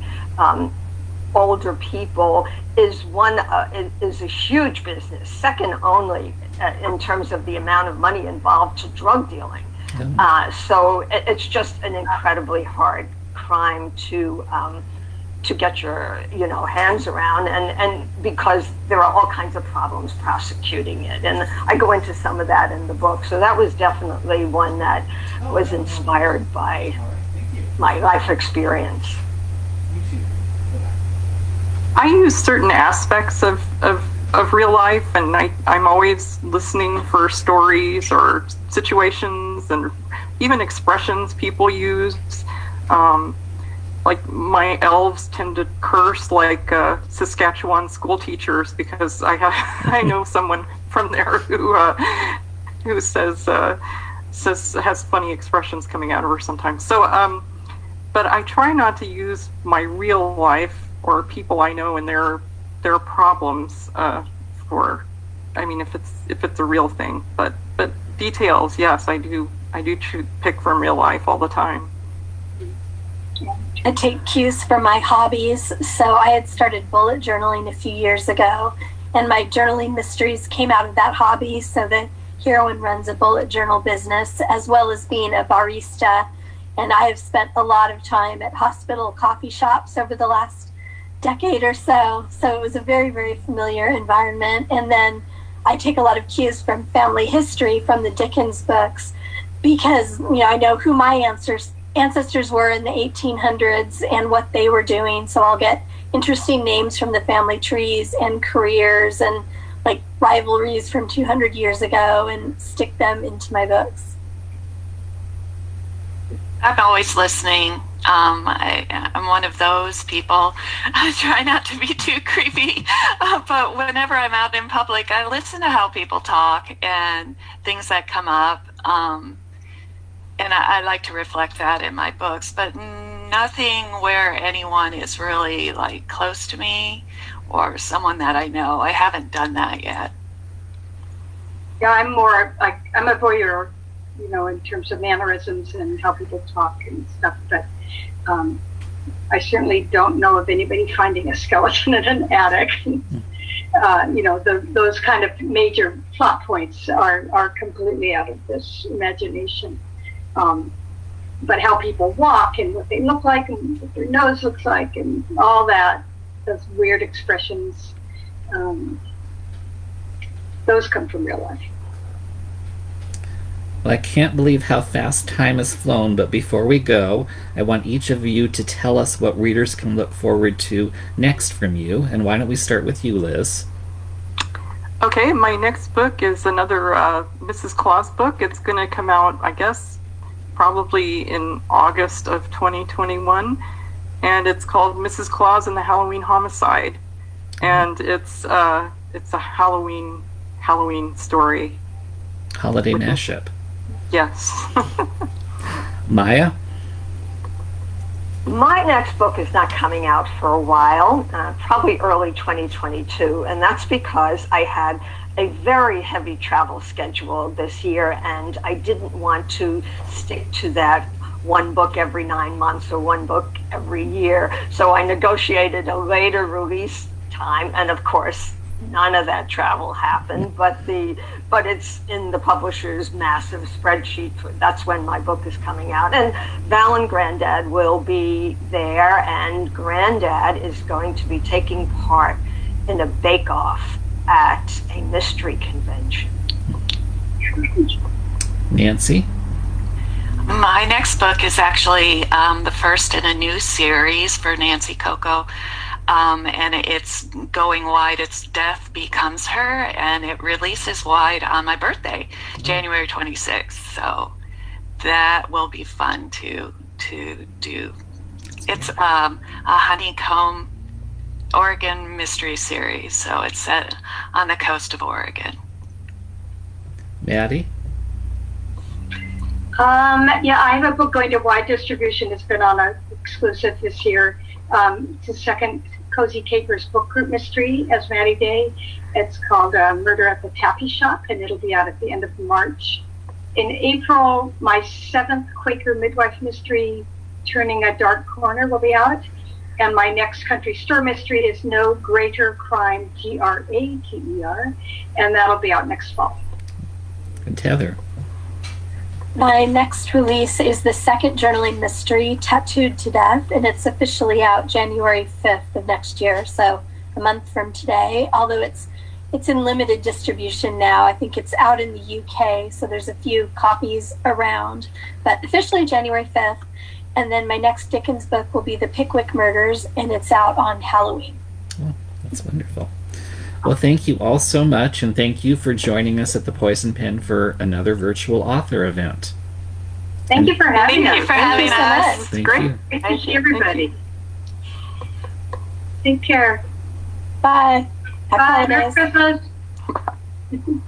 older people is a huge business, second only in terms of the amount of money involved to drug dealing. So it's just an incredibly hard crime to get your hands around, and because there are all kinds of problems prosecuting it, and I go into some of that in the book. So that was definitely one that was inspired by my life experience. I use certain aspects of real life, and I'm always listening for stories or situations and even expressions people use. Like my elves tend to curse like Saskatchewan school teachers, because I know someone from there who says has funny expressions coming out of her sometimes. So, but I try not to use my real life or people I know and their problems if it's a real thing. But details, yes, I do pick from real life all the time. I take cues from my hobbies. So I had started bullet journaling a few years ago, and my journaling mysteries came out of that hobby. So the heroine runs a bullet journal business as well as being a barista. And I have spent a lot of time at hospital coffee shops over the last decade or so. So it was a very, very familiar environment. And then I take a lot of cues from family history from the Dickens books, because I know who my ancestors were in the 1800s and what they were doing. So I'll get interesting names from the family trees and careers and like rivalries from 200 years ago and stick them into my books. I'm always listening I'm one of those people. I try not to be too creepy, but whenever I'm out in public, I listen to how people talk and things that come up. And I like to reflect that in my books, but nothing where anyone is really like close to me or someone that I know. I haven't done that yet. Yeah, I'm a voyeur, in terms of mannerisms and how people talk and stuff, but I certainly don't know of anybody finding a skeleton in an attic. Those kind of major plot points are completely out of this imagination. But how people walk and what they look like and what their nose looks like and all that, those weird expressions, those come from real life. Well, I can't believe how fast time has flown, but before we go, I want each of you to tell us what readers can look forward to next from you. And why don't we start with you, Liz? Okay, my next book is another Mrs. Claus book. It's going to come out, I guess, probably in August of 2021. And it's called Mrs. Claus and the Halloween Homicide. And it's a Halloween story. Holiday mashup. Yes. Maya? My next book is not coming out for a while, probably early 2022, and that's because I had a very heavy travel schedule this year, and I didn't want to stick to that one book every 9 months or one book every year. So I negotiated a later release time, and of course, none of that travel happened, but it's in the publisher's massive spreadsheet. That's when my book is coming out. And Val and Grandad will be there, and Grandad is going to be taking part in a bake-off at a mystery convention. Nancy? My next book is actually the first in a new series for Nancy Coco. And it's going wide. It's Death Becomes Her, and it releases wide on my birthday, January 26th. So that will be fun to do. It's a honeycomb Oregon mystery series, so it's set on the coast of Oregon. Maddie? Yeah, I have a book going to wide distribution. It's been on an exclusive this year. It's the second Cozy Capers book group mystery as Maddie Day. It's called Murder at the Taffy Shop, and it'll be out at the end of March. In April, my 7th Quaker Midwife mystery, Turning a Dark Corner, will be out. And my next country store mystery is No Greater Crime, Grater, and that'll be out next fall. And Heather? My next release is the second journaling mystery, Tattooed to Death, and it's officially out January 5th of next year, so a month from today, although it's in limited distribution now. I think it's out in the UK, so there's a few copies around, but officially January 5th. And then my next Dickens book will be The Pickwick Murders, and it's out on Halloween. Oh, that's wonderful. Well, thank you all so much, and thank you for joining us at the Poison Pen for another virtual author event. Thank you for having us. Thank you for having us. It's Thank great. you. Great to see everybody. Take care. Bye. Happy Bye. Merry holidays. Christmas.